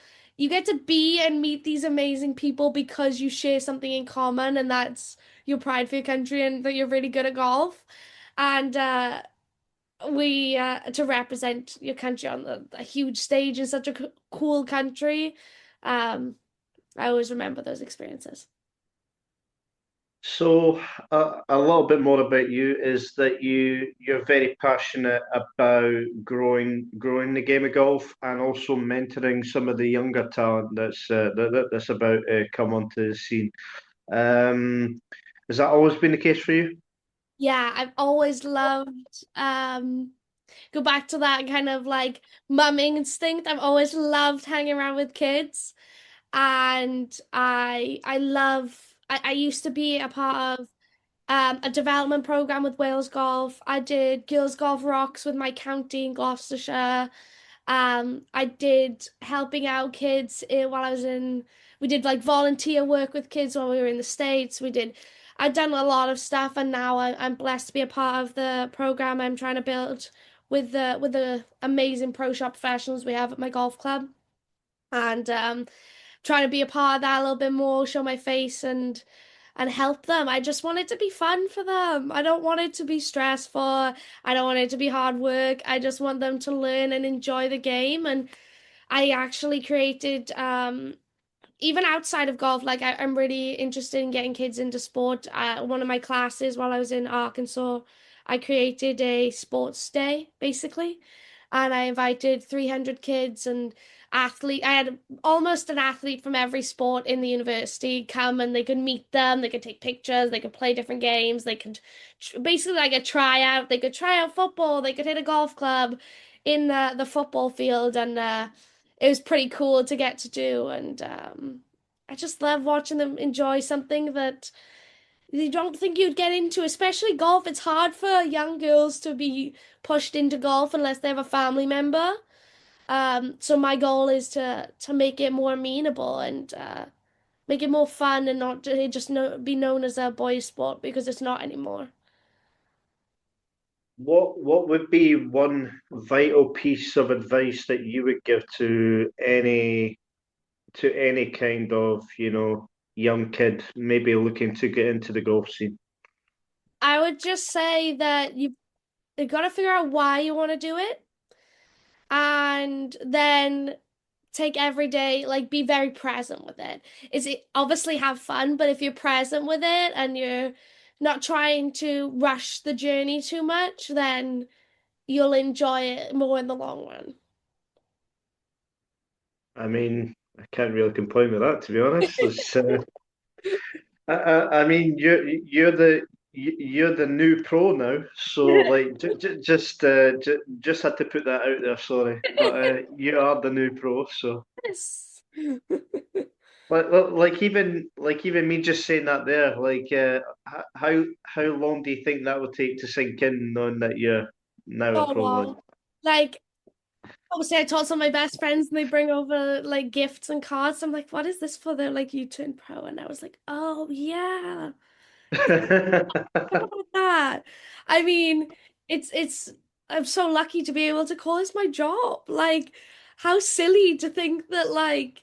be and meet these amazing people because you share something in common, and that's your pride for your country and that you're really good at golf. And we to represent your country on a huge stage in such a cool country. Um, I always remember those experiences. So a little bit more about you is that you're very passionate about growing the game of golf and also mentoring some of the younger talent that's about to come onto the scene. Um, has that always been the case for you? Yeah, I've always loved go back to that kind of like mumming instinct. I've always loved hanging around with kids, and I used to be a part of a development program with Wales Golf. I did Girls Golf Rocks with my county in Gloucestershire. I did helping out kids while I was in. We did like volunteer work with kids while we were in the States. I'd done a lot of stuff, and now I'm blessed to be a part of the program I'm trying to build with the amazing pro shop professionals we have at my golf club, and trying to be a part of that a little bit more, show my face and help them. I just want it to be fun for them. I don't want it to be stressful. I don't want it to be hard work. I just want them to learn and enjoy the game. And I actually created even outside of golf, like I'm really interested in getting kids into sport. One of my classes while I was in Arkansas, I created a sports day basically, and I invited 300 kids and athlete. I had almost an athlete from every sport in the university come, and they could meet them. They could take pictures. They could play different games. They could basically like a tryout. They could try out football. They could hit a golf club in the football field, and it was pretty cool to get to do. And I just love watching them enjoy something that you don't think you'd get into, especially golf. It's hard for young girls to be pushed into golf unless they have a family member. So my goal is to make it more amenable and make it more fun and not just be known as a boys' sport because it's not anymore. What would be one vital piece of advice that you would give to any kind of, young kid maybe looking to get into the golf scene? I would just say that you've got to figure out why you want to do it, and then take every day, like be very present with it. Is it obviously have fun, but if you're present with it and you're not trying to rush the journey too much, then you'll enjoy it more in the long run. I mean, I can't really complain with that, to be honest. I mean, you're the new pro now, so like just had to put that out there. Sorry, but you are the new pro, so. Yes. Like even me just saying that there, like how long do you think that will take to sink in, knowing that you're now a Oh pro? Like, wow. Like Obviously, I told some of my best friends and they bring over like gifts and cards. I'm like, what is this for? They're like, you turn pro. And I was like, oh, yeah. Forgot about that. I mean, it's I'm so lucky to be able to call this my job. Like, how silly to think that like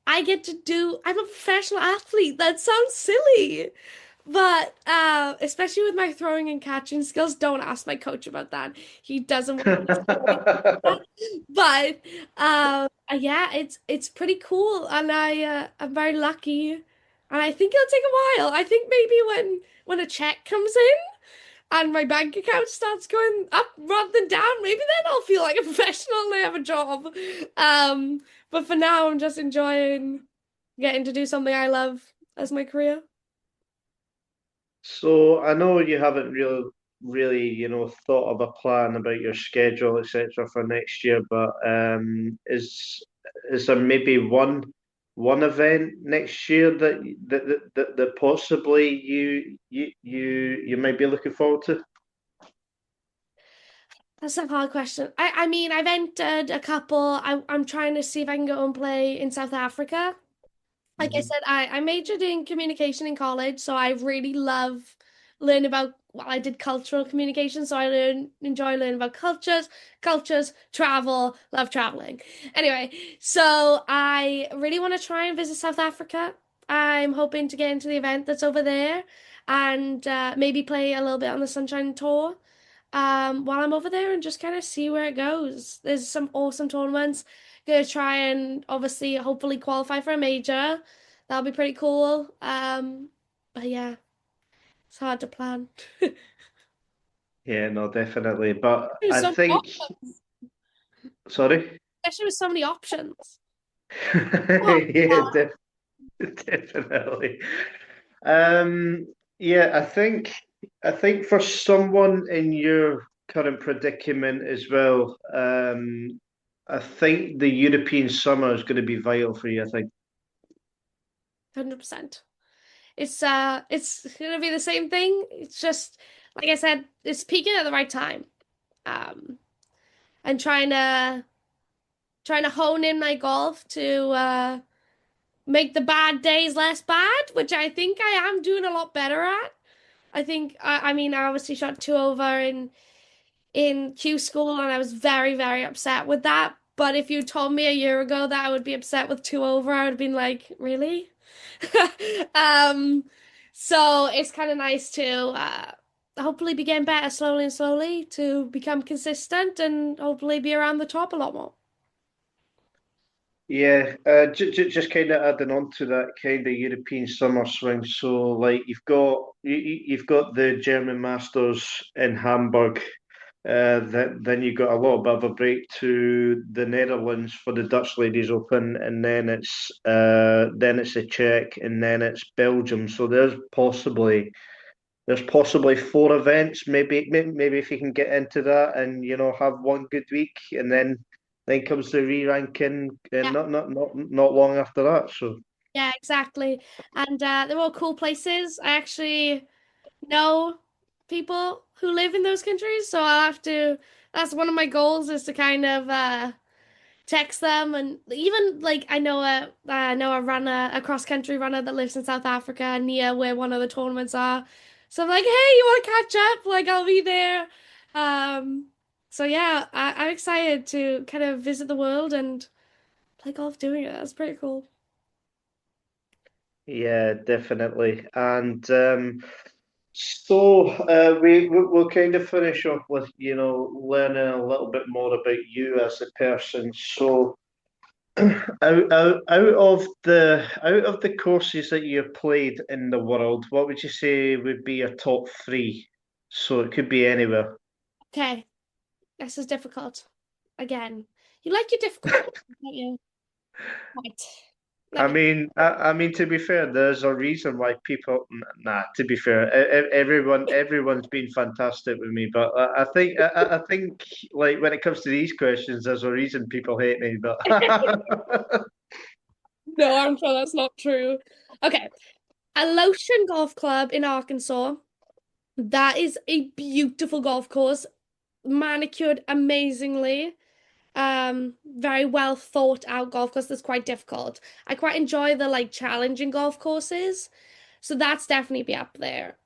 I get to do I'm a professional athlete. That sounds silly. But especially with my throwing and catching skills, don't ask my coach about that. He doesn't want me to. But yeah, it's pretty cool, and I'm very lucky, and I think it'll take a while. I think maybe when a check comes in and my bank account starts going up rather than down, maybe then I'll feel like a professional and I have a job. But for now, I'm just enjoying getting to do something I love as my career. So I know you haven't really, thought of a plan about your schedule, etc., for next year, but is there maybe one event next year that possibly you might be looking forward to? That's a hard question. I mean, I've entered a couple. I'm trying to see if I can go and play in South Africa. Like I Mhm. said, I majored in communication in college, so I really love learning about, well, I did cultural communication, so enjoy learning about cultures, travel, love traveling. Anyway, so I really want to try and visit South Africa. I'm hoping to get into the event that's over there and maybe play a little bit on the Sunshine Tour while I'm over there and just kind of see where it goes. There's some awesome tournaments. Gonna try and obviously hopefully qualify for a major. That'll be pretty cool. But yeah, it's hard to plan. Yeah, no, definitely. But There's I so many think, options, sorry. especially with so many options. Oh, Yeah, definitely. Um, yeah, I think for someone in your current predicament as well, I think the European summer is going to be vital for you, I think. 100%. It's gonna be the same thing. It's just like I said, it's peaking at the right time. Um, and trying to hone in my golf to make the bad days less bad, which I think I am doing a lot better at. I think I mean I obviously shot two over in Q school and I was very, very upset with that. But if you told me a year ago that I would be upset with two over, I would have been like, really? Um, so it's kind of nice to hopefully be getting better slowly and slowly to become consistent and hopefully be around the top a lot more. Yeah, just kind of adding on to that kind of European summer swing. So, like, you've got the German Masters in Hamburg. Then you got a little bit of a break to the Netherlands for the Dutch Ladies Open, and then it's the Czech, and then it's Belgium. So there's possibly four events. Maybe if you can get into that and have one good week, and then comes the re-ranking, and Yeah, not long after that. So yeah, exactly. And they're all cool places. I actually know people who live in those countries, so I'll have to. That's one of my goals is to kind of text them, and even like I know a runner, a cross country runner that lives in South Africa near where one of the tournaments are. So I'm like, hey, you want to catch up? Like I'll be there. Um, so yeah, I'm excited to kind of visit the world and play golf doing it. That's pretty cool. yeah, definitely. And we'll kind of finish off with learning a little bit more about you as a person. So. Out of the courses that you've played in the world, what would you say would be your top three? So it could be anywhere. Okay, this is difficult. Again, you like your difficult questions, don't you? Right. Let I me. mean, I mean, to be fair, there's a reason why people. Nah, to be fair, everyone's been fantastic with me, but I think like when it comes to these questions, there's a reason people hate me. But No, I'm sure that's not true. Okay, a Lotion Golf Club in Arkansas. That is a beautiful golf course, manicured amazingly. Very well thought out golf course that's quite difficult. I quite enjoy the like challenging golf courses, so that's definitely be up there.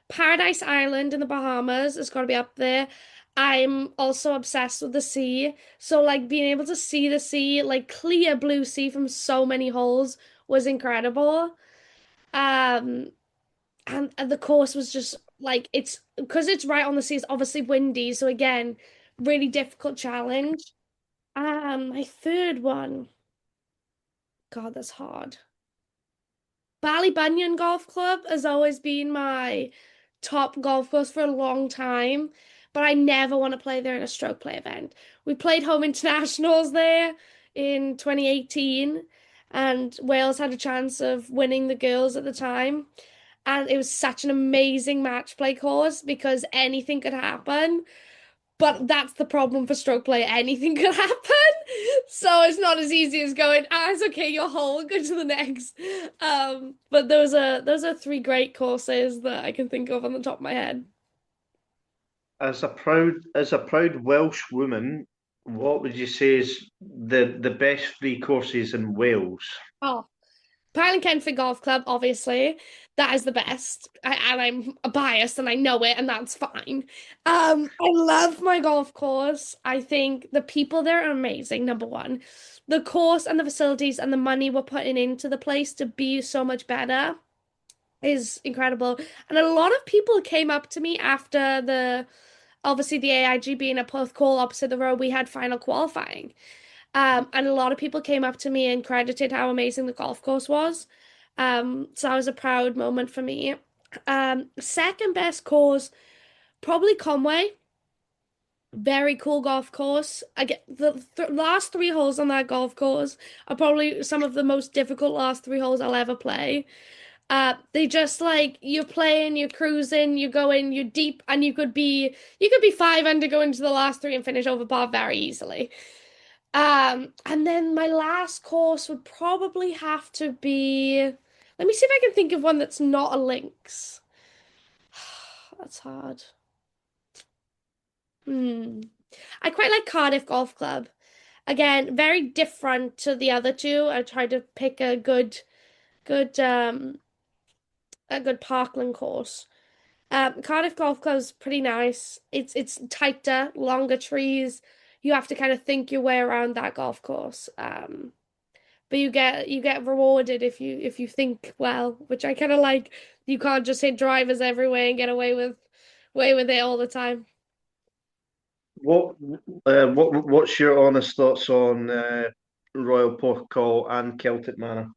Paradise Island in the Bahamas has got to be up there. I'm also obsessed with the sea, so like being able to see the sea, like clear blue sea from so many holes was incredible. Um, and the course was just like it's because it's right on the sea, it's obviously windy, so again, really difficult challenge. My third one, God, that's hard. Ballybunion Golf Club has always been my top golf course for a long time, but I never want to play there in a stroke play event. We played home internationals there in 2018, and Wales had a chance of winning the girls at the time. And it was such an amazing match play course because anything could happen. But that's the problem for stroke play. Anything could happen. So it's not as easy as going, it's okay, you're whole, go to the next. But those are three great courses that I can think of on the top of my head. As a proud Welsh woman, what would you say is the best three courses in Wales? Oh, Pine Kenfig Golf Club, obviously, that is the best. And I'm biased and I know it, and that's fine. I love my golf course. I think the people there are amazing, number one. The course and the facilities and the money we're putting into the place to be so much better is incredible. And a lot of people came up to me after obviously the AIG being a Perth call opposite the road, we had final qualifying. And a lot of people came up to me and credited how amazing the golf course was. So that was a proud moment for me. Second best course, probably Conway. Very cool golf course. I get the th last three holes on that golf course are probably some of the most difficult last three holes I'll ever play. They just like you're playing, you're cruising, you're going, you're deep, and you could be 5 under going to the last three and finish over par very easily. And then my last course would probably have to be, let me see if I can think of one that's not a links. That's hard. Hmm. I quite like Cardiff Golf Club. Again, very different to the other two. I tried to pick good, a good parkland course. Cardiff Golf Club is pretty nice. It's tighter, longer trees. You have to kind of think your way around that golf course. But you get rewarded if you think well, which I kind of like. You can't just hit drivers everywhere and get away with it all the time. What what's your honest thoughts on Royal Porthcawl and Celtic Manor?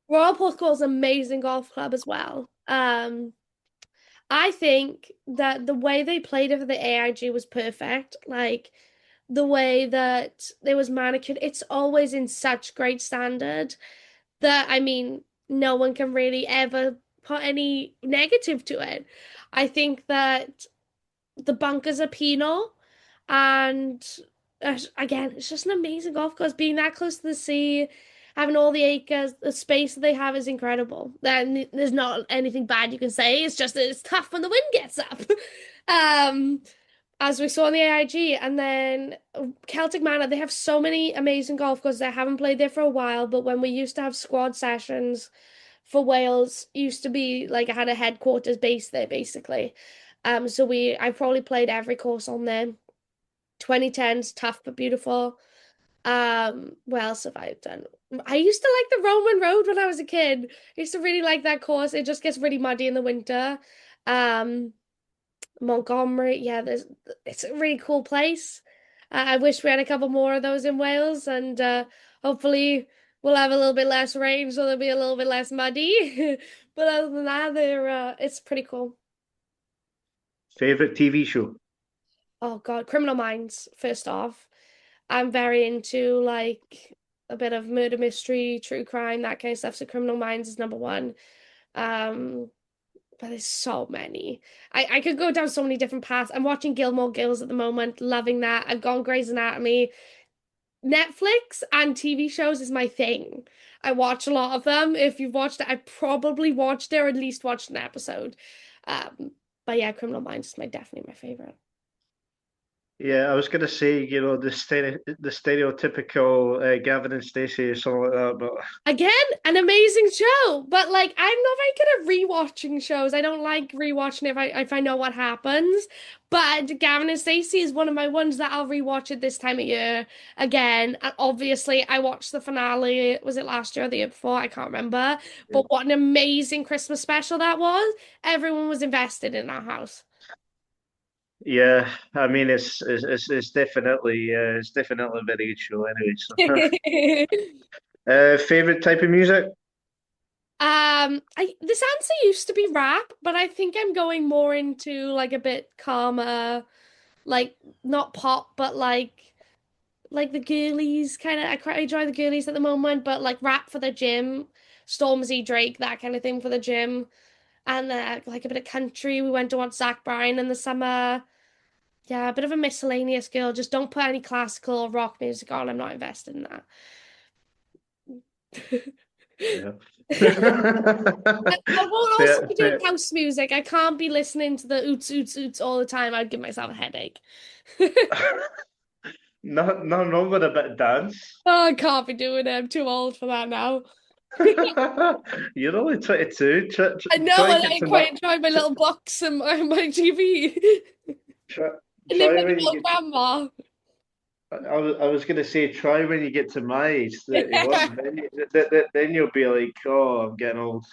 Royal Porthcawl is an amazing golf club as well. I think that the way they played it for the AIG was perfect. Like the way that it was manicured, it's always in such great standard that I mean, no one can really ever put any negative to it. I think that the bunkers are penal, and again, it's just an amazing golf course. Being that close to the sea, having all the acres, the space that they have is incredible. Then there's not anything bad you can say. It's just that it's tough when the wind gets up. Um, as we saw in the AIG, and then Celtic Manor, they have so many amazing golf courses. I haven't played there for a while, but when we used to have squad sessions for Wales, used to be like I had a headquarters base there basically. So I probably played every course on there. 2010s, tough but beautiful. What else have I done? I used to like the Roman Road when I was a kid. I used to really like that course. It just gets really muddy in the winter. Um, Montgomery, yeah, it's a really cool place. I wish we had a couple more of those in Wales, and hopefully we'll have a little bit less rain, so they'll be a little bit less muddy. But other than that, it's pretty cool. Favorite TV show? Oh God, Criminal Minds, first off. I'm very into like a bit of murder mystery, true crime, that kind of stuff. So Criminal Minds is number one. Um, but there's so many. I could go down so many different paths. I'm watching Gilmore Girls at the moment, loving that. I've gone Grey's Anatomy. Netflix and TV shows is my thing. I watch a lot of them. If you've watched it, I probably watched it or at least watched an episode. Um, but yeah, Criminal Minds is definitely my favorite. Yeah, I was gonna say, the stereotypical Gavin and Stacey or something like that, but Again, an amazing show, but like I'm not very good at rewatching shows. I don't like rewatching if I know what happens. But Gavin and Stacey is one of my ones that I'll rewatch at this time of year again. And obviously, I watched the finale. Was it last year or the year before? I can't remember. But what an amazing Christmas special that was! Everyone was invested in that house. yeah, I mean it's definitely a very good show anyway. So, favorite type of music? This answer used to be rap, but I think I'm going more into like a bit calmer, like not pop, but like the girlies kind of. I quite enjoy the girlies at the moment, but like rap for the gym, Stormzy, Drake, that kind of thing for the gym, and like a bit of country. We went to watch Zach Bryan in the summer. Yeah, a bit of a miscellaneous girl. Just don't put any classical or rock music on. I'm not invested in Yeah. I won't also Fair, be doing fair. house music. I can't be listening to the oots oots oots all the time. I'd give myself a headache. Nothing wrong with a bit of dance. Oh, I can't be doing it. I'm too old for that now. You're only 22. I know, Try and and get I to quite my enjoy my tr little box and my TV. try, I live try like an when you old get. grandma. I was going to say try when you get to my age, 31. Then you'll be like, oh, I'm getting old.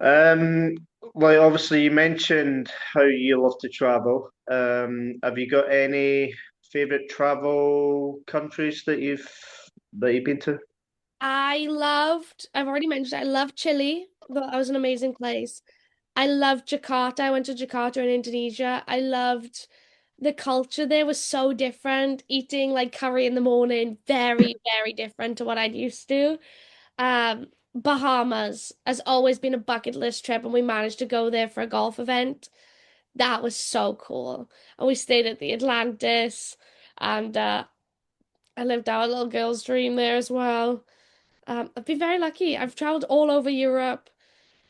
Um, like obviously you mentioned how you love to travel. Have you got any favorite travel countries that you've been to? I've already mentioned, I love Chile. Thought that was an amazing place. I loved Jakarta. I went to Jakarta in Indonesia. I loved the culture there was so different. Eating like curry in the morning, very, very different to what I'd used to. Bahamas has always been a bucket list trip, and we managed to go there for a golf event. That was so cool. And we stayed at the Atlantis, and I lived out a little girl's dream there as well. I've been very lucky. I've traveled all over Europe,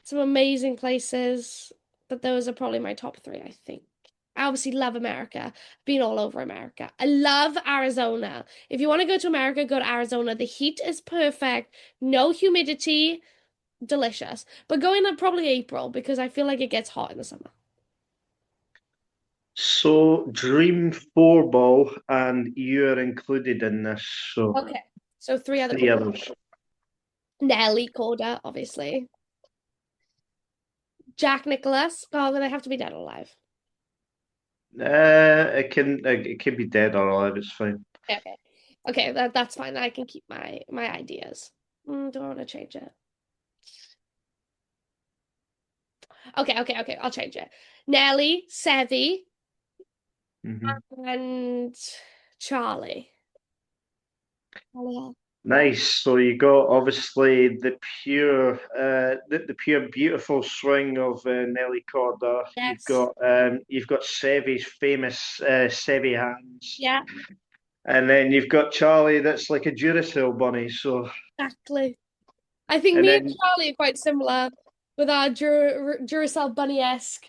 some amazing places, but those are probably my top three, I think. I obviously love America. I've been all over America. I love Arizona. If you want to go to America, go to Arizona. The heat is perfect, no humidity, delicious. But go in at probably April because I feel like it gets hot in the summer. So Dream Four Ball, and you're included in this. So Okay. So three other. three others. Nelly Corda, obviously. Jack Nicholas. Oh, they have to be dead or alive. It can be dead or alive. It's fine. Okay. Okay, that's fine. I can keep my ideas. Do I want to change it? Okay. I'll change it. Nelly, Sevi, Hmm. and Charlie. Oh, Nice. So you got obviously the pure beautiful swing of Nelly Corda. yeah. You've Yes. got Sevi's famous Sevi hands, Yeah, and then you've got Charlie that's like a Duracell bunny. So exactly. I think and me and then Charlie are quite similar with our Duracell bunny-esque.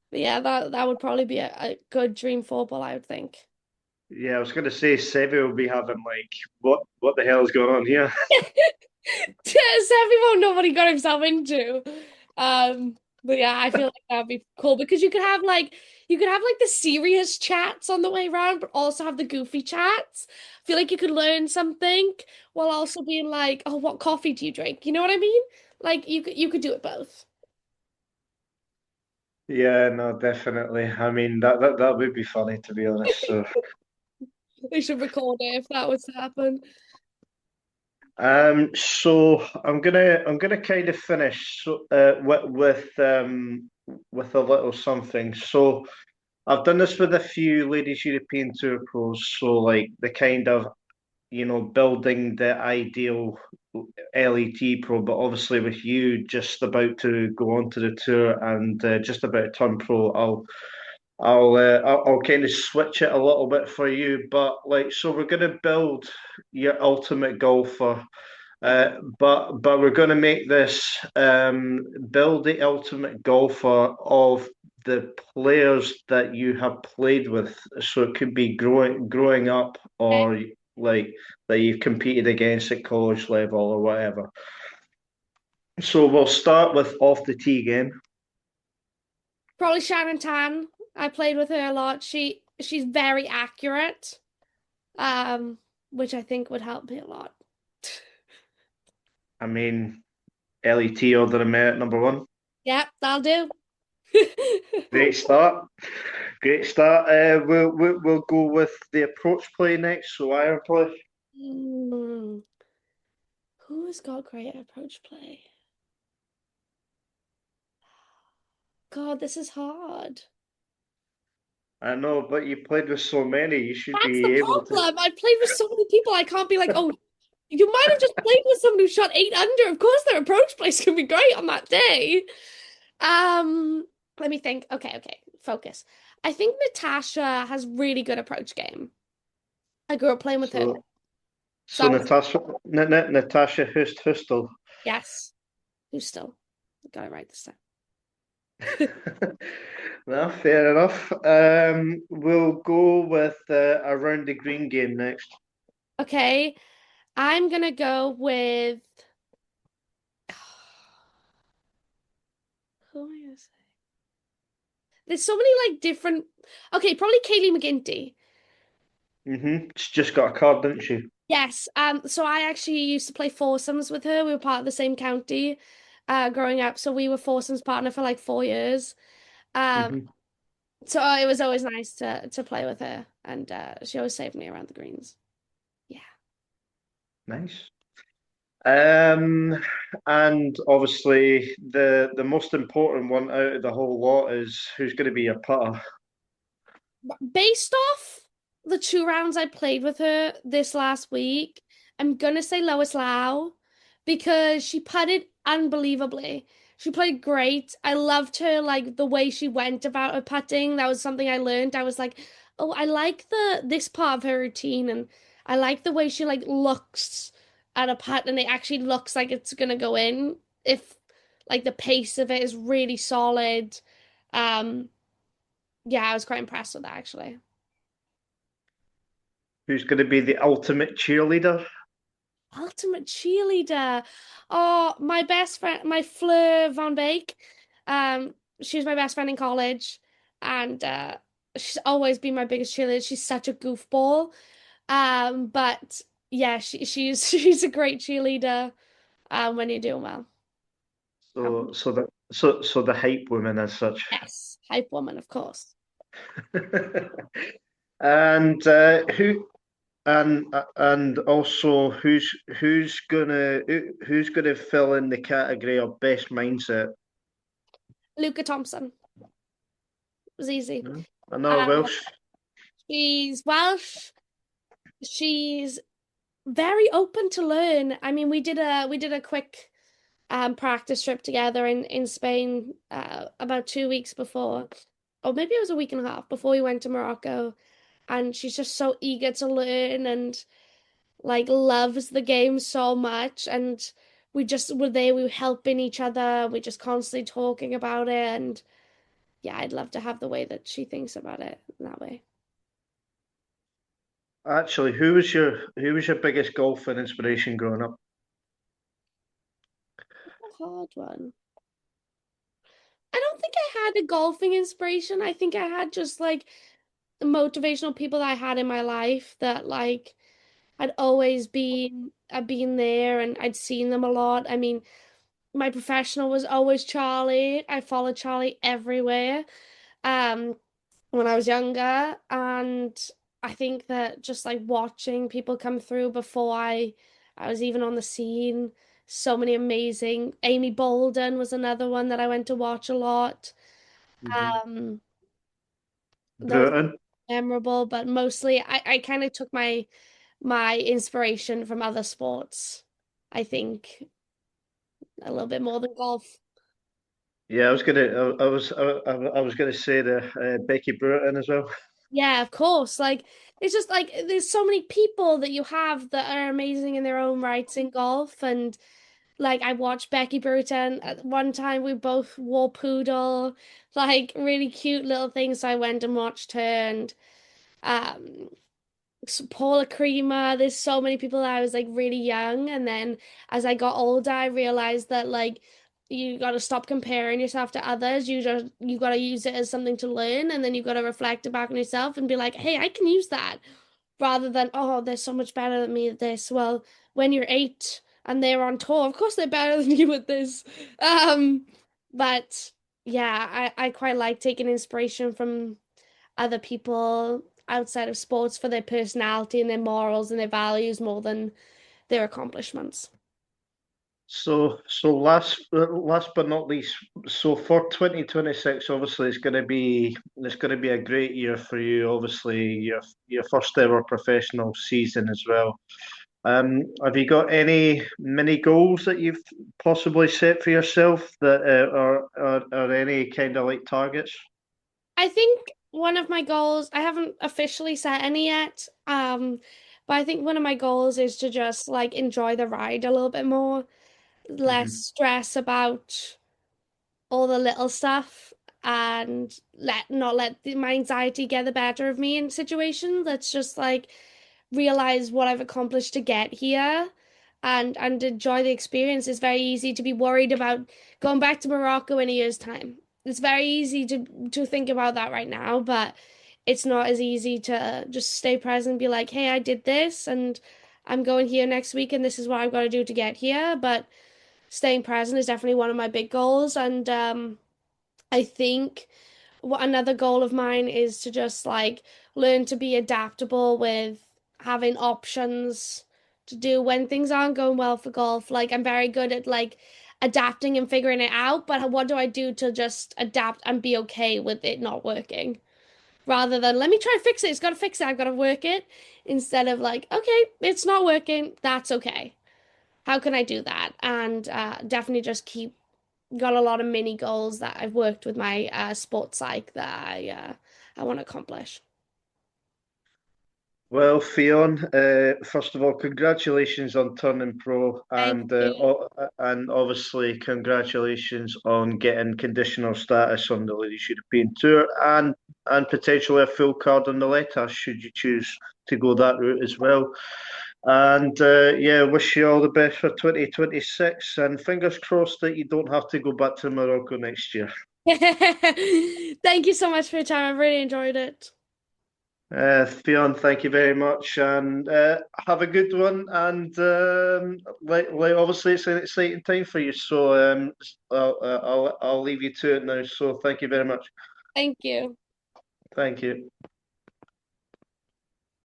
But yeah, that would probably be a good dream football, I would think. yeah, I was gonna say Sevi will be having like what the hell is going on here? Sevi won't know what he got himself into. But yeah, I feel like that'd be cool because you could have like the serious chats on the way around, but also have the goofy chats. I feel like you could learn something while also being like, oh, what coffee do you drink? You know what I mean? Like you could do it both. Yeah, no, definitely. I mean that would be funny to be honest. So They should record it if that was to happen. so I'm gonna kind of finish with a little something. So I've done this with a few ladies European Tour pros. So like the kind of building the ideal LET pro, but obviously with you just about to go on to the tour and just about to turn pro, I'll kind of switch it a little bit for you. But like, so we're gonna build your ultimate golfer. But we're going to make this build the ultimate golfer of the players that you have played with. So it could be growing up Okay. or like that you've competed against at college level or whatever. So we'll start with off the tee game. Probably Shannon Tan. I played with her a lot. She's very accurate, um, which I think would help me a lot. I mean, LET order of merit number one. Yep, that'll do. Great start. Great start. We'll go with the approach play next. So iron play. Hmm. Who has got great approach play? God, this is hard. I know, but you played with so many. You should That's the be able to. problem. I played with so many people. I can't be like, oh, you might have just played with someone who shot 8 under. Of course, their approach plays can be great on that day. Um, Let me think. Okay, focus. I think Natasha has really good approach game. I grew up playing with her. So So so Natasha Hustel. yes, who's still got it right this time. No, fair enough. We'll go with around the green game next. Okay, I'm gonna go with who am I gonna say? There's so many like different. Okay, probably Kaylee McGinty. She's just got a card, didn't she? Yes. So I actually used to play foursomes with her. We were part of the same county, growing up. So we were foursomes partner for like 4 years. Um, hmm so it was always nice to play with her, and she always saved me around the greens. Yeah. Nice. Um, and obviously the most important one out of the whole lot is who's going to be your putter. Based off the 2 rounds I played with her this last week, I'm gonna say Lois Lau because she putted unbelievably. She played great. I loved her, like the way she went about her putting. That was something I learned. I was like, oh, I like this part of her routine, and I like the way she like looks at a putt and it actually looks like it's gonna go in if like the pace of it is really solid. Um, yeah, I was quite impressed with that actually. Who's going to be the ultimate cheerleader? Ultimate cheerleader. Oh, my best friend, my Fleur Van Beek. She was my best friend in college, and she's always been my biggest cheerleader. She's such a goofball. But yeah, she's she's a great cheerleader. When you're doing well. So the hype woman as such. Yes, hype woman, of course. And and also who's gonna fill in the category of best mindset? Luca Thompson. It was easy. No? Another Um, Welsh. she's Welsh. She's very open to learn. I mean, we did a quick practice trip together in Spain about 2 weeks before, or maybe it was a week and a half before we went to Morocco. And she's just so eager to learn and like loves the game so much. And we just were there, we were helping each other, we just constantly talking about it. And yeah, I'd love to have the way that she thinks about it that way. Actually, who was your biggest golfing inspiration growing up? A hard one. I don't think I had a golfing inspiration. I think I had just like the motivational people that I had in my life that like I'd been there and I'd seen them a lot. I mean, my professional was always Charlie. I followed Charlie everywhere. Um, when I was younger, and I think that just like watching people come through before I was even on the scene, so many amazing. Amy Bolden was another one that I went to watch a lot. Mhm. Um, those Burton. memorable, but mostly I kind of took my inspiration from other sports. I think a little bit more than golf. Yeah, I was gonna say the Becky Burton as well. Yeah, of course. Like it's just like there's so many people that you have that are amazing in their own rights in golf, and Like I watched Becky Bruton at one time. We both wore poodle, like really cute little things. So I went and watched her and um Paula Creamer. There's so many people that I was like really young, and then as I got older, I realized that like you got to stop comparing yourself to others. You got to use it as something to learn, and then you got to reflect it back on yourself and be like, hey, I can use that, rather than oh, they're so much better than me at this. Well, when you're 8 and they're on tour, of course they're better than you at this. Um, but yeah, I quite like taking inspiration from other people outside of sports for their personality and their morals and their values more than their accomplishments. So last but not least, so for 2026, obviously it's going to be a great year for you. Obviously, your first ever professional season as well. Have you got any mini goals that you've possibly set for yourself that are any kind of like targets? I think one of my goals, I haven't officially set any yet, but I think one of my goals is to just like enjoy the ride a little bit more, less Hmm. stress about all the little stuff and let not let my anxiety get the better of me in situations. Let's just like realize what I've accomplished to get here and enjoy the experience. It's very easy to be worried about going back to Morocco in a year's time. It's very easy to think about that right now, but it's not as easy to just stay present and be like, hey, I did this and I'm going here next week and this is what I've got to do to get here. But staying present is definitely one of my big goals. And I think what another goal of mine is to just like learn to be adaptable with having options to do when things aren't going well for golf. Like I'm very good at like adapting and figuring it out, but what do I do to just adapt and be okay with it not working? Rather than let me try and fix it. It's got to fix it. I've got to work it. Instead of like, okay, it's not working. That's okay. How can I do that? And definitely just keep got a lot of mini goals that I've worked with my sports psych that I want to accomplish. Well, Ffion, first of all, congratulations on turning pro, Thank you. and obviously congratulations on getting conditional status on the Ladies European Tour, and potentially a full card on the letter should you choose to go that route as well. And yeah, wish you all the best for 2026, and fingers crossed that you don't have to go back to Morocco next year. Thank you so much for your time. I really enjoyed it. Fionn, thank you very much, and have a good one. And obviously, it's an exciting time for you. So I'll leave you to it now. So thank you very much. Thank you. Thank you.